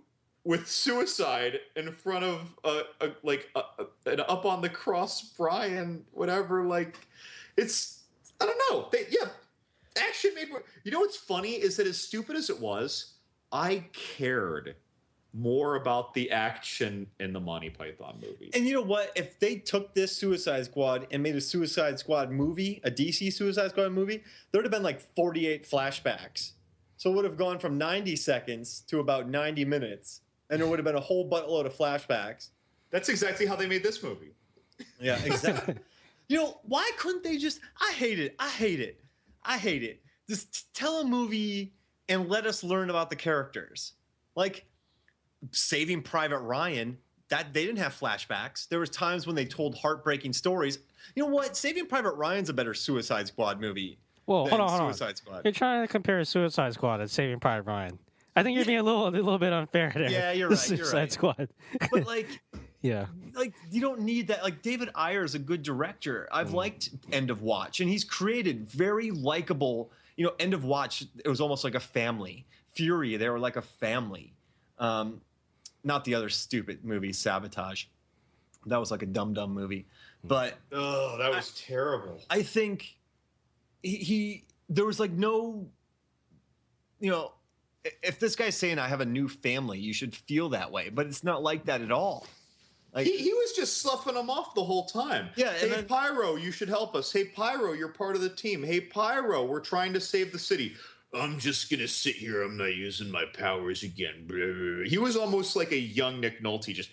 with suicide in front of an up on the cross Brian, whatever. Like, it's, I don't know. Action made more. You know what's funny is that, as stupid as it was, I cared more about the action in the Monty Python movie. And you know what? If they took this Suicide Squad and made a Suicide Squad movie, a DC Suicide Squad movie, there would have been like 48 flashbacks. So it would have gone from 90 seconds to about 90 minutes. And there would have been a whole buttload of flashbacks. That's exactly how they made this movie. Yeah, exactly. You know, why couldn't they just... I hate it. Just tell a movie and let us learn about the characters. Like, Saving Private Ryan, that they didn't have flashbacks. There was times when they told heartbreaking stories. You know what? Saving Private Ryan's a better Suicide Squad movie. Well, hold on. Suicide Squad. You're trying to compare Suicide Squad and Saving Private Ryan. I think you're being a little bit unfair there. Yeah, you're The right. Suicide Squad. But like, yeah. like you don't need that. Like, David Ayer's a good director. I've liked End of Watch, and he's created very likable. You know, End of Watch, it was almost like a family. Fury, they were like a family. Not the other stupid movie, Sabotage. That was like a dumb movie. But Oh, that was terrible. I think he there was like no, you know, if this guy's saying I have a new family, you should feel that way. But it's not like that at all. Like, He was just sloughing them off the whole time. Yeah, and Hey, then- Pyro, you should help us. Hey, Pyro, you're part of the team. Hey, Pyro, we're trying to save the city. I'm just going to sit here. I'm not using my powers again. He was almost like a young Nick Nolte, just...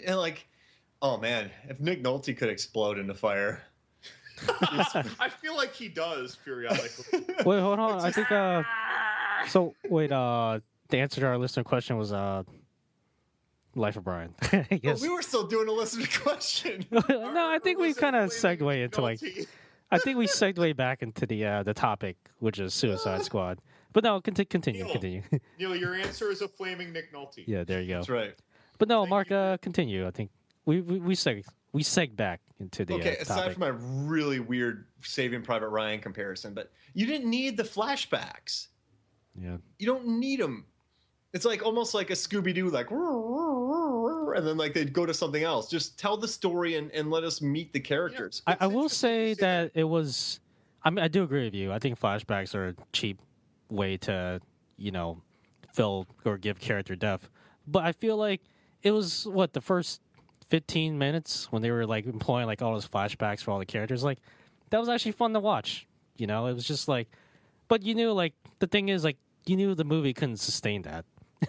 and like, oh man, if Nick Nolte could explode into fire. I feel like he does periodically. Wait, hold on. I think. So wait. The answer to our listener question was Life of Brian. Yes. We were still doing a listener question. No, I think we kind of segue into like. Nolte. I think we segue back into the topic, which is Suicide Squad. But no, continue. Neil, your answer is a flaming Nick Nolte. Yeah, there you go. That's right. But no, Mark, continue. I think we seg back into the Okay, aside topic. from my really weird Saving Private Ryan comparison, but you didn't need the flashbacks. Yeah. You don't need them. It's like almost like a Scooby-Doo, like, and then like they'd go to something else. Just tell the story and let us meet the characters. I will say that it was. I mean, I do agree with you. I think flashbacks are a cheap way to, fill or give character depth. But I feel like it was the first 15 minutes when they were like employing like all those flashbacks for all the characters. Like that was actually fun to watch. It was just like, but like the thing is like you knew the movie couldn't sustain that.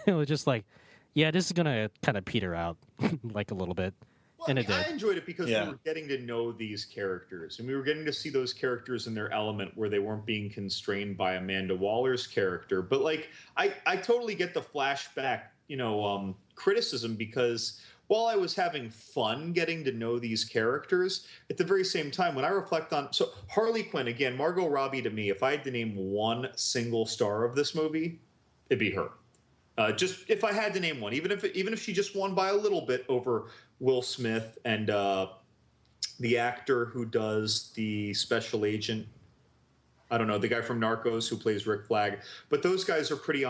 It was just like, yeah, this is gonna kind of peter out like a little bit. Well, And I it did. enjoyed it because Yeah. we were getting to know these characters, and we were getting to see those characters in their element where they weren't being constrained by Amanda Waller's character. But like, I totally get the flashback, criticism, because while I was having fun getting to know these characters, at the very same time, when I reflect on Harley Quinn, again, Margot Robbie, to me, if I had to name one single star of this movie, it'd be her. Just if I had to name one, even if she just won by a little bit over Will Smith and the actor who does the special agent. I don't know, the guy from Narcos who plays Rick Flag. But those guys are pretty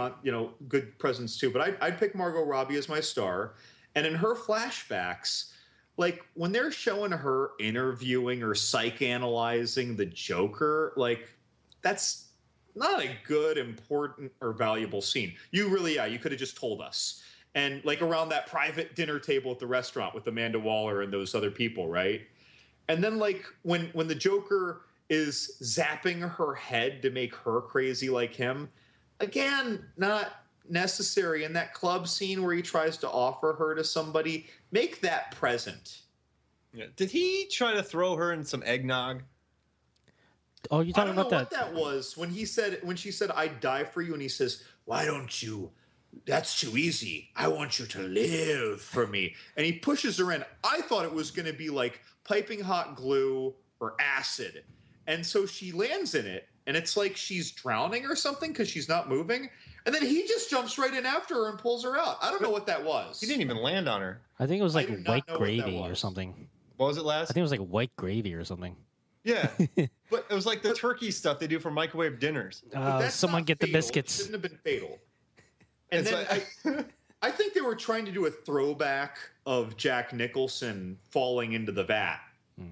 good presence too. But I'd pick Margot Robbie as my star. And in her flashbacks, like when they're showing her interviewing or psychoanalyzing the Joker, like that's not a good, important, or valuable scene. You could have just told us. And like around that private dinner table at the restaurant with Amanda Waller and those other people, right? And then like when the Joker is zapping her head to make her crazy like him. Again, not necessary. In that club scene where he tries to offer her to somebody, make that present. Yeah. Did he try to throw her in some eggnog? Oh, you talking about that? I don't know what that was when she said, "I'd die for you," and he says, "Why don't you? That's too easy. I want you to live for me." And he pushes her in. I thought it was going to be like piping hot glue or acid. And so she lands in it, and it's like she's drowning or something because she's not moving. And then he just jumps right in after her and pulls her out. I don't know what that was. He didn't even land on her. I think it was like white gravy or something. What was it last? I think it was like white gravy or something. Yeah. But it was like the turkey stuff they do for microwave dinners. Someone get fatal. the biscuits. It shouldn't have been fatal. And then I think they were trying to do a throwback of Jack Nicholson falling into the vat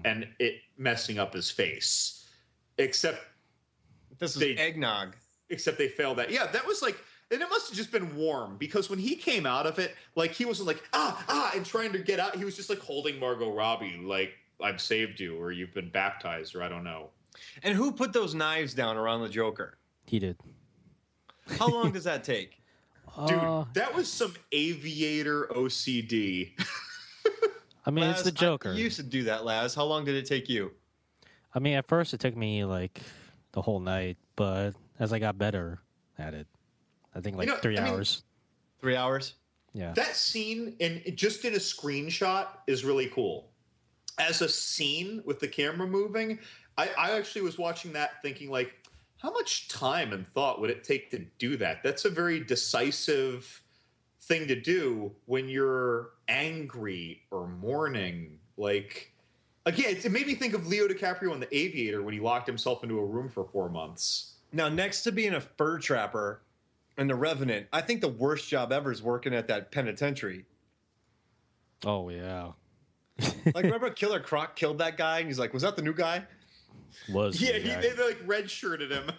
and it messing up his face. Except this is eggnog. Except they failed that. Yeah, that was like, and it must have just been warm because when he came out of it, like he wasn't like and trying to get out. He was just like holding Margot Robbie, like I've saved you, or you've been baptized, or I don't know. And who put those knives down around the Joker? He did. How long does that take? Dude, that was some aviator OCD. I mean, Laz, it's the Joker. You used to do that, Laz. How long did it take you? I mean, at first it took me like the whole night, but as I got better at it, I think like 3 hours. 3 hours? Yeah. That scene just in a screenshot is really cool. As a scene with the camera moving, I actually was watching that thinking like, how much time and thought would it take to do that? That's a very decisive thing to do when you're angry or mourning. Like, again, it made me think of Leo DiCaprio in The Aviator when he locked himself into a room for 4 months. Now, next to being a fur trapper and The Revenant, I think the worst job ever is working at that penitentiary. Oh, yeah. Like, remember Killer Croc killed that guy? And he's like, was that the new guy? They like red-shirted him.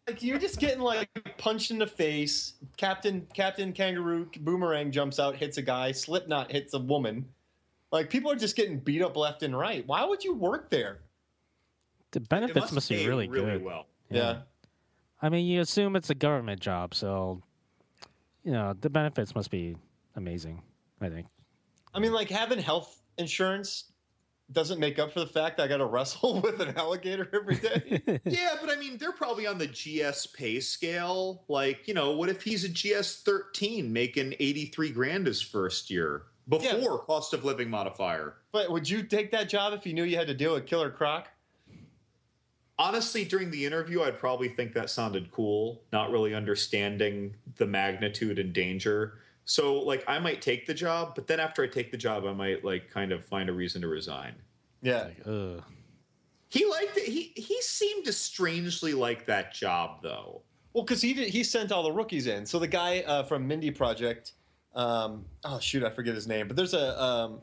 Like, you're just getting, like, punched in the face. Captain Kangaroo Boomerang jumps out, hits a guy. Slipknot hits a woman. Like, people are just getting beat up left and right. Why would you work there? The benefits must be really good. Well. Yeah. I mean, you assume it's a government job, so, the benefits must be amazing, I think. I mean, like, having health insurance doesn't make up for the fact that I got to wrestle with an alligator every day. Yeah, but I mean, they're probably on the GS pay scale. Like, what if he's a GS 13 making 83 grand his first year before cost of living modifier? But would you take that job if you knew you had to deal with Killer Croc? Honestly, during the interview, I'd probably think that sounded cool, not really understanding the magnitude and danger. So, like, I might take the job, but then after I take the job, I might, like, kind of find a reason to resign. Yeah. Ugh. He liked it. He seemed to strangely like that job, though. Well, because he sent all the rookies in. So the guy from Mindy Project, I forget his name, but there's a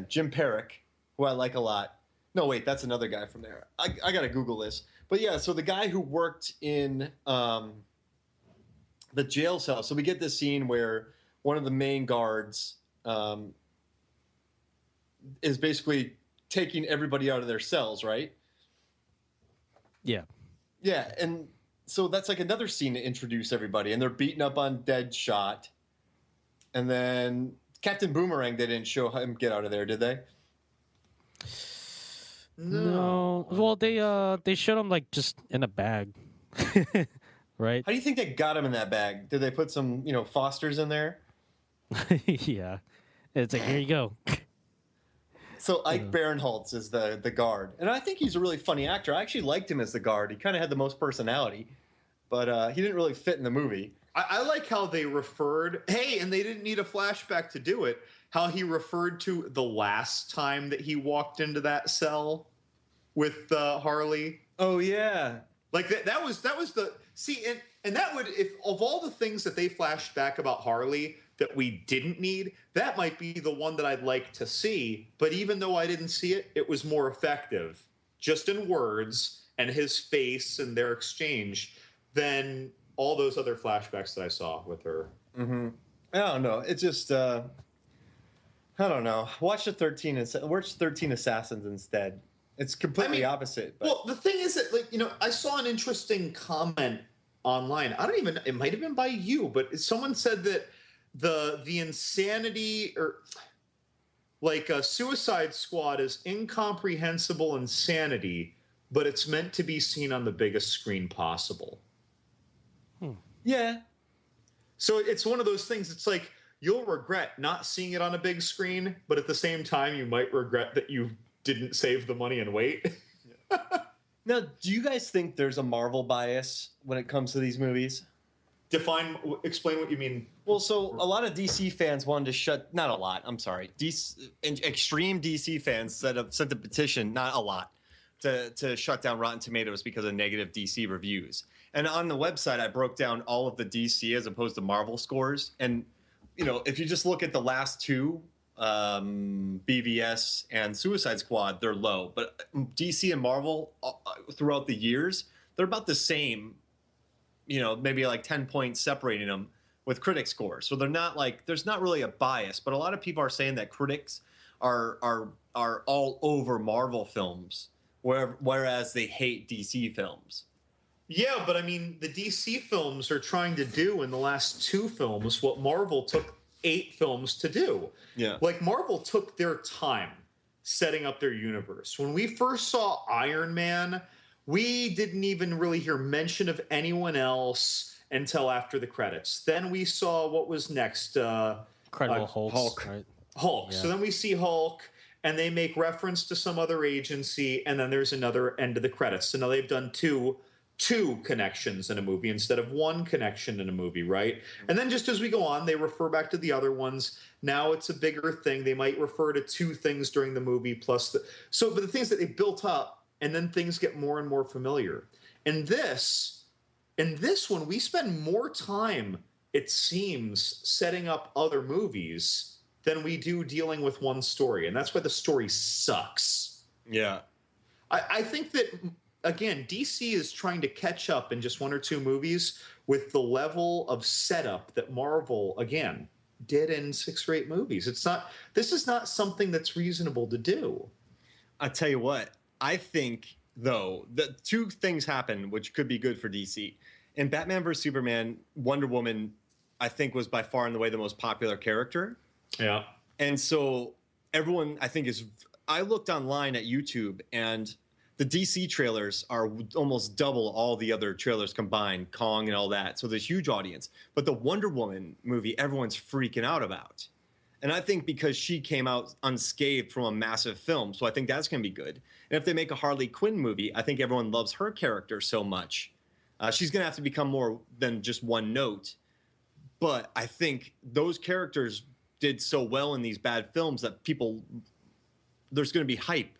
Jim Perrick, who I like a lot. No, wait, that's another guy from there. I got to Google this. But yeah, so the guy who worked in the jail cell. So we get this scene where one of the main guards is basically taking everybody out of their cells, right? Yeah. Yeah, and so that's like another scene to introduce everybody. And they're beating up on Deadshot. And then Captain Boomerang, they didn't show him get out of there, did they? No. Well, they showed him like just in a bag, right? How do you think they got him in that bag? Did they put some, Fosters in there? Yeah. It's like, here you go. So Ike Barinholtz is the guard. And I think he's a really funny actor. I actually liked him as the guard. He kind of had the most personality, but he didn't really fit in the movie. I like how they referred, hey, and they didn't need a flashback to do it, how he referred to the last time that he walked into that cell with Harley. Oh, yeah. Like that was the see, and that would, if of all the things that they flashed back about Harley that we didn't need, that might be the one that I'd like to see. But even though I didn't see it, it was more effective, just in words and his face and their exchange, than all those other flashbacks that I saw with her. Mm-hmm. I don't know. It's just I don't know. Watch 13 Assassins instead. It's completely opposite. But. Well, the thing is that, like, I saw an interesting comment online. It might have been by you, but someone said that the insanity, or like a Suicide Squad, is incomprehensible insanity, but it's meant to be seen on the biggest screen possible. Yeah. So it's one of those things. It's like you'll regret not seeing it on a big screen, but at the same time, you might regret that you didn't save the money and wait. Now, do you guys think there's a Marvel bias when it comes to these movies? Explain what you mean. Well, so a lot of DC fans wanted to not a lot, I'm sorry. Extreme DC fans sent a petition, not a lot, to shut down Rotten Tomatoes because of negative DC reviews. And on the website, I broke down all of the DC as opposed to Marvel scores. And, if you just look at the last two, BVS and Suicide Squad, they're low. But DC and Marvel, throughout the years, they're about the same, maybe like 10 points separating them with critic scores. So they're not there's not really a bias. But a lot of people are saying that critics are all over Marvel films, whereas they hate DC films. Yeah, but I mean, the DC films are trying to do in the last two films what Marvel took 8 films to do. Yeah. Like, Marvel took their time setting up their universe. When we first saw Iron Man, we didn't even really hear mention of anyone else until after the credits. Then we saw what was next. Incredible Hulk. Right? Hulk. Yeah. So then we see Hulk, and they make reference to some other agency, and then there's another end of the credits. So now they've done two connections in a movie instead of one connection in a movie, right? And then just as we go on, they refer back to the other ones. Now it's a bigger thing. They might refer to 2 things during the movie plus but the things that they built up, and then things get more and more familiar. In this one, we spend more time, it seems, setting up other movies than we do dealing with one story. And that's why the story sucks. Yeah. I think that, again, DC is trying to catch up in just 1 or 2 movies with the level of setup that Marvel, again, did in 6 or 8 movies. This is not something that's reasonable to do. I'll tell you what, I think, though, that 2 things happen which could be good for DC. In Batman vs. Superman, Wonder Woman, I think, was by far and away the most popular character. Yeah. And so everyone, I think, I looked online at YouTube, and the DC trailers are almost double all the other trailers combined, Kong and all that. So there's huge audience. But the Wonder Woman movie, everyone's freaking out about. And I think because she came out unscathed from a massive film. So I think that's going to be good. And if they make a Harley Quinn movie, I think everyone loves her character so much. She's going to have to become more than just one note. But I think those characters did so well in these bad films that there's going to be hype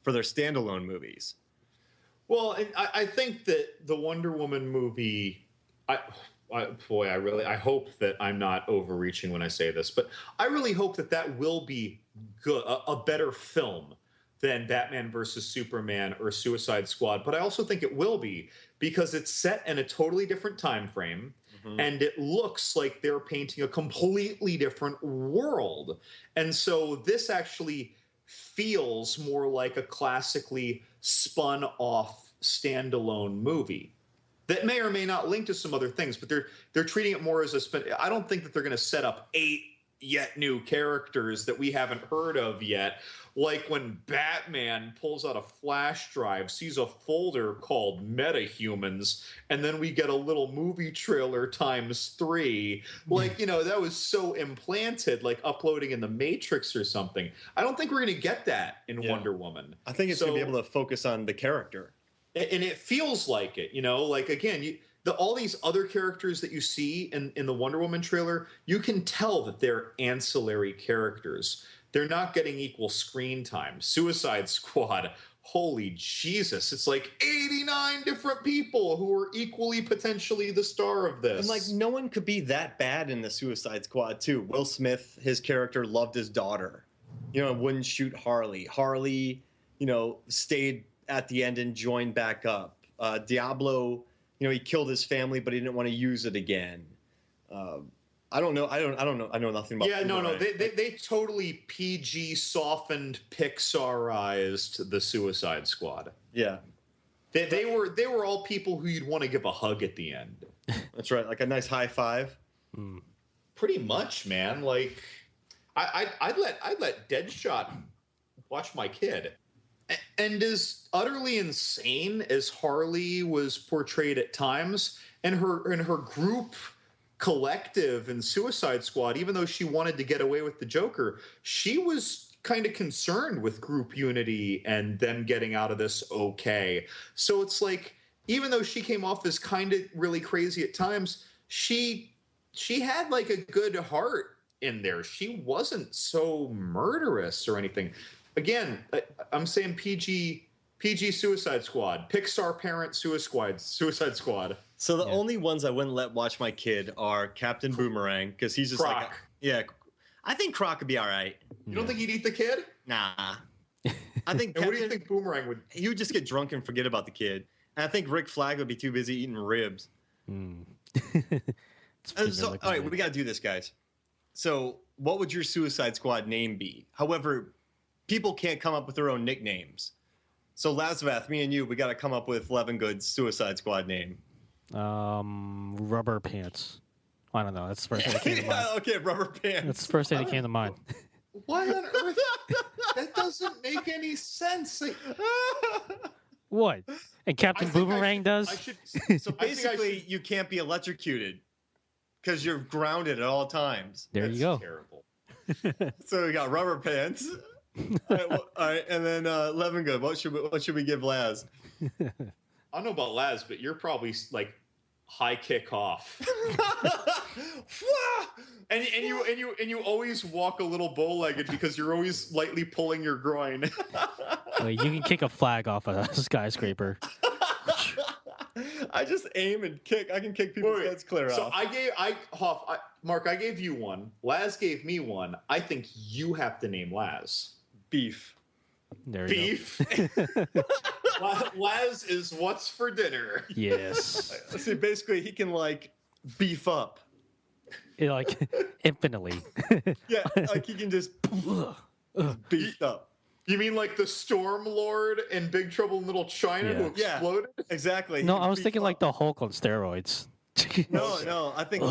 for their standalone movies. Well, and I think that the Wonder Woman movie, I hope that I'm not overreaching when I say this, but I really hope that will be good, a better film than Batman versus Superman or Suicide Squad. But I also think it will be, because it's set in a totally different time frame. Mm-hmm. And it looks like they're painting a completely different world. And so this actually feels more like a classically spun off standalone movie that may or may not link to some other things, but they're treating it more as a spin. I don't think that they're going to set up 8 yet new characters that we haven't heard of yet. Like when Batman pulls out a flash drive, sees a folder called Metahumans, and then we get a little movie trailer ×3. Like, that was so implanted, like uploading in the Matrix or something. I don't think we're going to get that in Wonder Woman. I think it's going to be able to focus on the character. And it feels like it, like, again, all these other characters that you see in the Wonder Woman trailer, you can tell that they're ancillary characters. They're not getting equal screen time. Suicide Squad, holy Jesus, it's like 89 different people who are equally potentially the star of this. And like, no one could be that bad in the Suicide Squad too. Will Smith, his character, loved his daughter, wouldn't shoot Harley. Harley, stayed at the end and joined back up. Diablo, he killed his family, but he didn't want to use it again. I don't know. I don't know. I know nothing about. Yeah, no. They totally PG softened, Pixarized the Suicide Squad. Yeah, they were all people who you'd want to give a hug at the end. That's right, like a nice high five. Pretty much, man. Like, I'd let Deadshot watch my kid. And as utterly insane as Harley was portrayed at times, and her group collective in Suicide Squad, even though she wanted to get away with the Joker, she was kind of concerned with group unity and them getting out of this okay. So it's like, even though she came off as kind of really crazy at times, she had like a good heart in there. She wasn't so murderous or anything. Again, I'm saying PG Suicide Squad, Pixar parent Suicide Squad. So the only ones I wouldn't let watch my kid are Captain Boomerang, because he's just Croc. I think Croc would be all right. You don't think he'd eat the kid? Nah. I think. And what do you think Boomerang would? He would just get drunk and forget about the kid. And I think Rick Flag would be too busy eating ribs. So, all right, we got to do this, guys. So, what would your Suicide Squad name be? However, people can't come up with their own nicknames. So, Lazvath, me and you, we got to come up with Levingood's Suicide Squad name. Rubber Pants. I don't know. That's the first thing that came to mind. Okay, Rubber Pants. That's the first thing that came to mind. Why on earth? That doesn't make any sense. Like, What? And Captain Boomerang does? So basically, you can't be electrocuted because you're grounded at all times. There you go. Terrible. So we got Rubber Pants. All right, and then Levingood. What should we give Laz? I don't know about Laz, but you're probably like high kick off. and you always walk a little bow-legged because you're always lightly pulling your groin. Wait, you can kick a flag off a skyscraper. I just aim and kick. I can kick people's heads clear off. So Mark, I gave you one. Laz gave me one. I think you have to name Laz. Beef. There you Beef. Laz is what's for dinner. Yes. See, basically, he can like beef up. Like infinitely. Yeah, like he can just beefed up. You mean like the Storm Lord in Big Trouble in Little China who exploded? Yeah, exactly. No, I was thinking like the Hulk on steroids. No. I think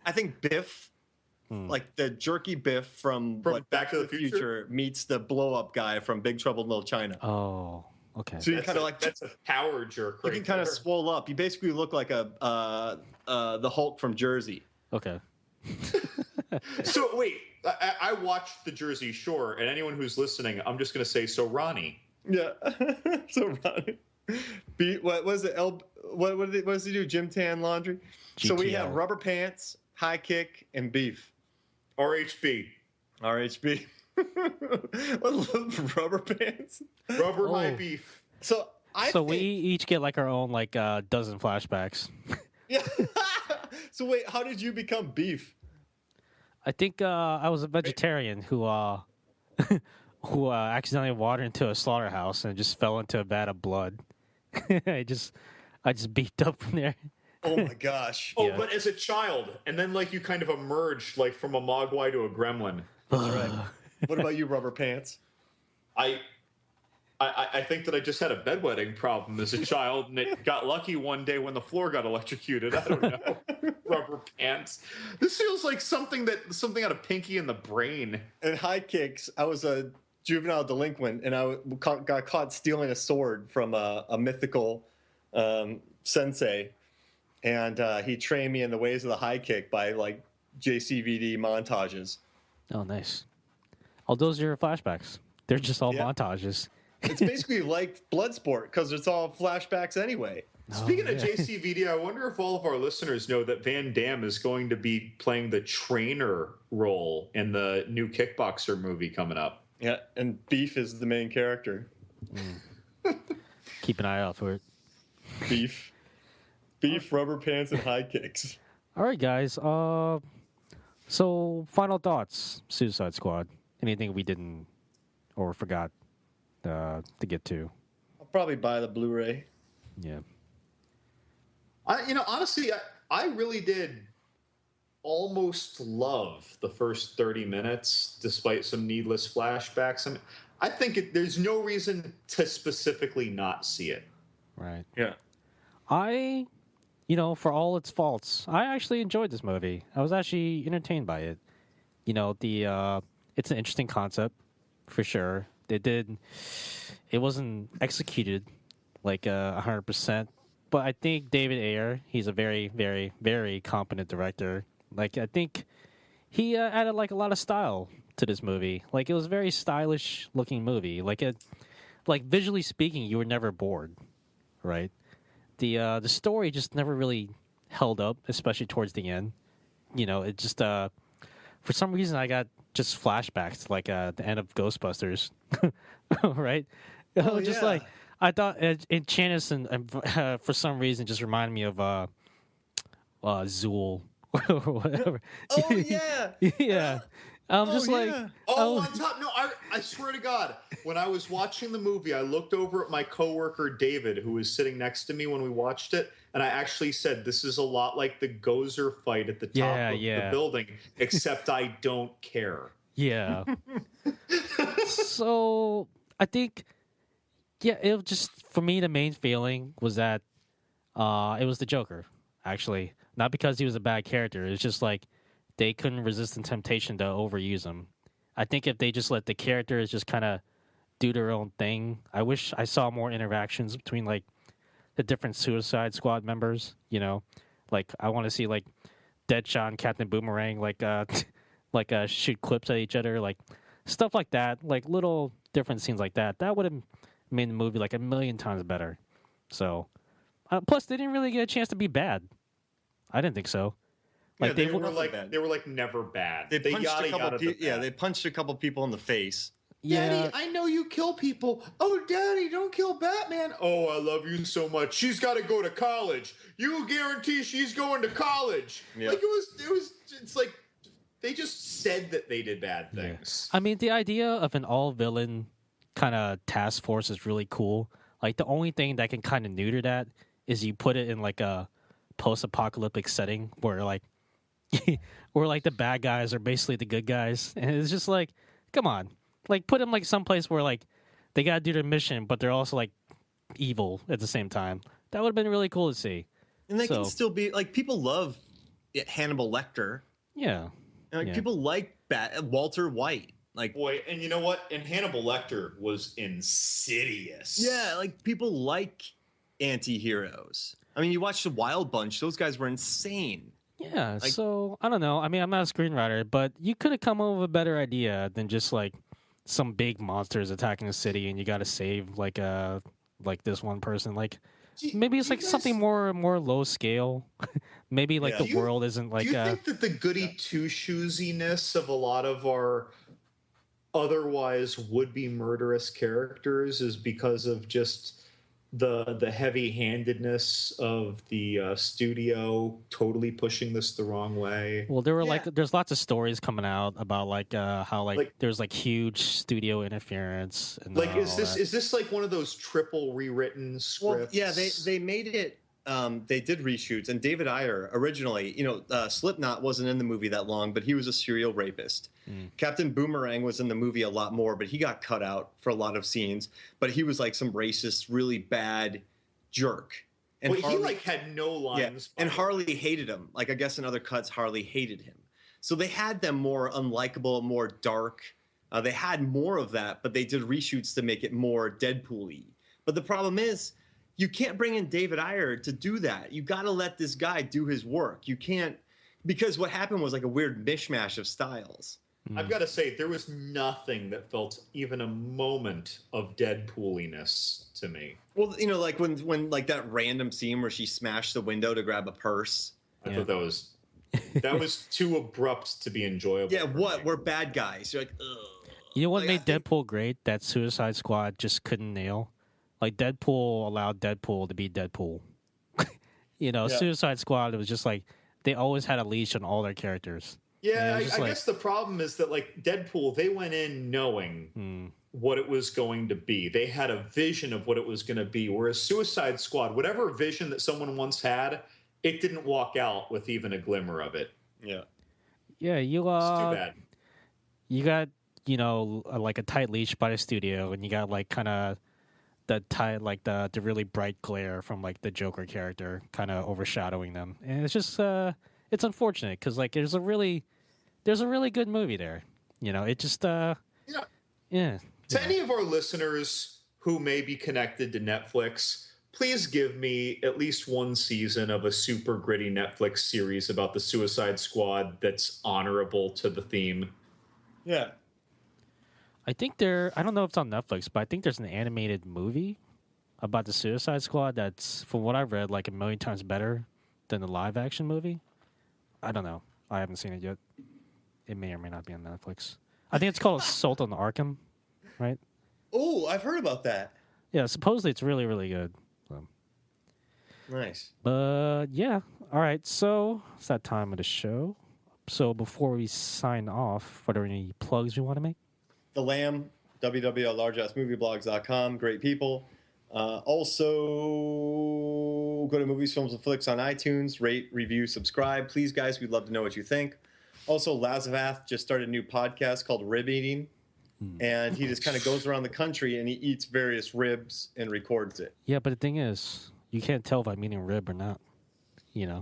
I think Biff, like the jerky Biff from Back to the Future meets the blow up guy from Big Trouble in Little China. Oh, okay. So you kind of like that's a power jerk. You can kind of swole up. You basically look like the Hulk from Jersey. Okay. So wait, I watched the Jersey Shore, and anyone who's listening, I'm just going to say, so Ronnie. Yeah. So Ronnie. What was it? What does he do? Gym tan laundry. GTL. So we have Rubber Pants, High Kick, and Beef. RHB. I love Rubber Pants. Rubber my beef. So we each get like our own like dozen flashbacks. Yeah. So wait, how did you become Beef? I think I was a vegetarian who accidentally wandered into a slaughterhouse and just fell into a vat of blood. I just beefed up from there. Oh my gosh! Oh, yeah. But as a child, and then like you kind of emerged like from a mogwai to a gremlin. That's right. What about you, Rubber Pants? I think that I just had a bedwetting problem as a child, and it got lucky one day when the floor got electrocuted. I don't know. Rubber Pants. This feels like something out of Pinky and the Brain. And High Kicks, I was a juvenile delinquent, and I got caught stealing a sword from a mythical sensei, and he trained me in the ways of the high kick by like JCVD montages. Oh, nice. All those are your flashbacks. They're just all montages. It's basically like Bloodsport because it's all flashbacks anyway. Speaking of JCVD, I wonder if all of our listeners know that Van Damme is going to be playing the trainer role in the new Kickboxer movie coming up. Yeah, and Beef is the main character. Keep an eye out for it. Beef, rubber pants, and high kicks. All right, guys. So final thoughts, Suicide Squad. Anything we didn't or forgot to get to? I'll probably buy the Blu-ray. Yeah. Honestly, I really did almost love the first 30 minutes, despite some needless flashbacks. I think there's no reason to specifically not see it. Right. Yeah. For all its faults, I actually enjoyed this movie. I was actually entertained by it. It's an interesting concept, for sure. It wasn't executed like 100%, but I think David Ayer, he's a very, very, very competent director. Like, I think he added like a lot of style to this movie. Like, it was a very stylish looking movie. Like visually speaking, you were never bored, right? The story just never really held up, especially towards the end. It just for some reason I got just flashbacks to, like the end of Ghostbusters, right? Just yeah. like I thought Enchantress and for some reason just reminded me of Zool or whatever. Oh yeah, yeah. I'm just like, yeah. On top, no, I swear to God, when I was watching the movie, I looked over at my coworker David, who was sitting next to me when we watched it, and I actually said, "This is a lot like the Gozer fight at the top of the building, except I don't care." Yeah. So I think, it was just, for me, the main feeling was that it was the Joker, actually. Not because he was a bad character. It's just like they couldn't resist the temptation to overuse him. I think if they just let the characters just kind of do their own thing, I wish I saw more interactions between like the different Suicide Squad members. Like I want to see like Deadshot and Captain Boomerang shoot clips at each other, like stuff like that, like little different scenes like that. That would have made the movie like a million times better. So, plus they didn't really get a chance to be bad. I didn't think so. Like they were like never bad. They punched a couple people in the face. Yeah. Daddy, I know you kill people. Oh, Daddy, don't kill Batman. Oh, I love you so much. She's got to go to college. You guarantee she's going to college. Yeah. Like it's like they just said that they did bad things. Yeah. I mean, the idea of an all-villain kind of task force is really cool. Like the only thing that can kind of neuter that is you put it in like a post-apocalyptic setting where like the bad guys are basically the good guys, and it's just like, come on, like put them like someplace where like they gotta do their mission, but they're also like evil at the same time. That would have been really cool to see. And they can still be like, people love Hannibal Lecter. Yeah, people like Walter White. Like, boy, and you know what? And Hannibal Lecter was insidious. Yeah, like people like anti-heroes. I mean, you watch The Wild Bunch; those guys were insane. Yeah, so I don't know. I mean, I'm not a screenwriter, but you could have come up with a better idea than just like some big monsters attacking the city, and you got to save like this one person. Like maybe it's like something more low scale. Maybe like the world isn't like. Do you think that the goody two shoesiness of a lot of our otherwise would be murderous characters is because of just the heavy-handedness of the studio totally pushing this the wrong way? Well, there were there's lots of stories coming out about how there's like huge studio interference. And like, is this like one of those triple rewritten scripts? Well, yeah, they made it. They did reshoots, and David Ayer originally, Slipknot wasn't in the movie that long, but he was a serial rapist. Captain Boomerang was in the movie a lot more, but he got cut out for a lot of scenes. But he was like some racist, really bad jerk. And he had no lines. Yeah, and Harley hated him. Like, I guess in other cuts, Harley hated him. So they had them more unlikable, more dark. They had more of that, but they did reshoots to make it more Deadpool-y. But the problem is, you can't bring in David Ayer to do that. You got to let this guy do his work. You can't, because what happened was like a weird mishmash of styles. I've got to say, there was nothing that felt even a moment of Deadpooliness to me. Well, like when like that random scene where she smashed the window to grab a purse. I thought that was too abrupt to be enjoyable. Yeah, what? We're bad guys. You're like, ugh. You know what made Deadpool great? That Suicide Squad just couldn't nail. Like, Deadpool allowed Deadpool to be Deadpool. Suicide Squad, it was just like, they always had a leash on all their characters. Yeah, I guess the problem is that, like, Deadpool, they went in knowing what it was going to be. They had a vision of what it was going to be, whereas Suicide Squad, whatever vision that someone once had, it didn't walk out with even a glimmer of it. Yeah. Yeah, It's too bad. You got, like a tight leash by the studio, and you got, like, kind of the really bright glare from, like, the Joker character kind of overshadowing them. And it's just, it's unfortunate, because, like, there's a really good movie there. It just, yeah. To any of our listeners who may be connected to Netflix, please give me at least one season of a super gritty Netflix series about the Suicide Squad that's honorable to the theme. Yeah. I think I don't know if it's on Netflix, but I think there's an animated movie about the Suicide Squad that's, from what I've read, like 1,000,000 times better than the live action movie. I don't know. I haven't seen it yet. It may or may not be on Netflix. I think it's called Assault on Arkham, right? Oh, I've heard about that. Yeah, supposedly it's really, really good. So. Nice. But yeah. All right. So it's that time of the show. So before we sign off, are there any plugs we want to make? The Lamb, www.largeassmovieblogs.com. Great people. Also, go to Movies, Films, and Flicks on iTunes. Rate, review, subscribe. Please, guys, we'd love to know what you think. Also, Lazavath just started a new podcast called Rib Eating. And he just kind of goes around the country and he eats various ribs and records it. Yeah, but the thing is, you can't tell if I'm eating rib or not.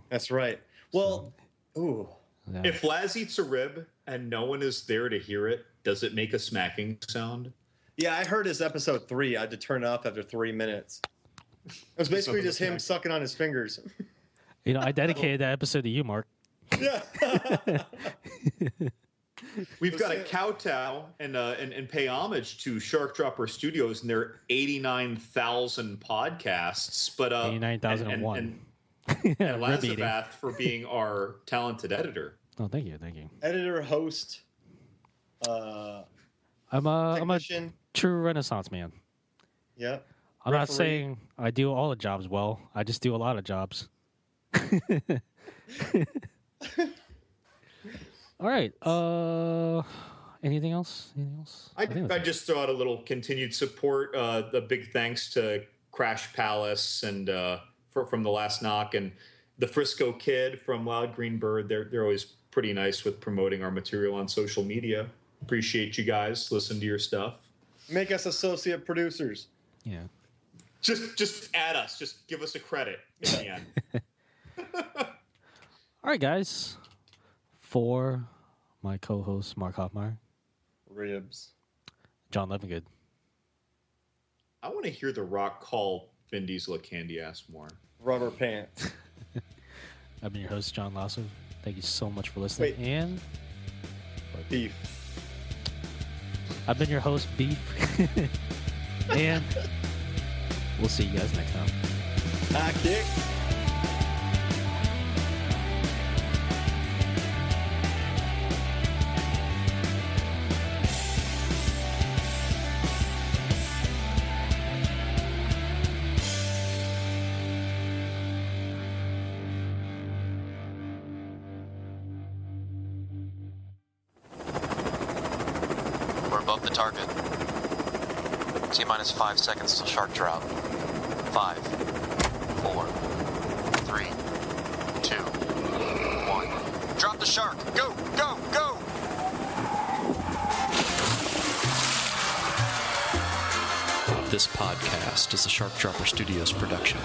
That's right. Well, ooh. Yeah. If Laz eats a rib and no one is there to hear it, does it make a smacking sound? Yeah, I heard his episode 3. I had to turn it off after 3 minutes. It was basically just him sucking on his fingers. I dedicated that episode to you, Mark. Yeah. We've got to kowtow and pay homage to Shark Dropper Studios and their 89,000 podcasts. But 89,001. And Lazavath for being our talented editor. Oh, thank you. Editor, host, I'm a technician. true Renaissance man. Yeah. I'm not saying I do all the jobs well. I just do a lot of jobs. All right. Anything else? I just throw out a little continued support. The big thanks to Crash Palace and from the Last Knock and the Frisco Kid from Loud Green Bird. They're always pretty nice with promoting our material on social media. Appreciate you guys. Listen to your stuff. Make us associate producers. Yeah. Just add us. Just give us a credit in the end. All right, guys. For my co-host, Mark Hoffmeyer. Ribs. John Levingood. I want to hear The Rock call Vin Diesel a candy ass more. Rubber pants. I've been your host, John Lasso. Thank you so much for listening. Wait. And Beef. I've been your host, Beef. And we'll see you guys next time. High kick. Above the target. T-minus 5 seconds till shark drop. 5, 4, 3, 2, 1. Drop the shark! Go! Go! Go! This podcast is a Shark Dropper Studios production.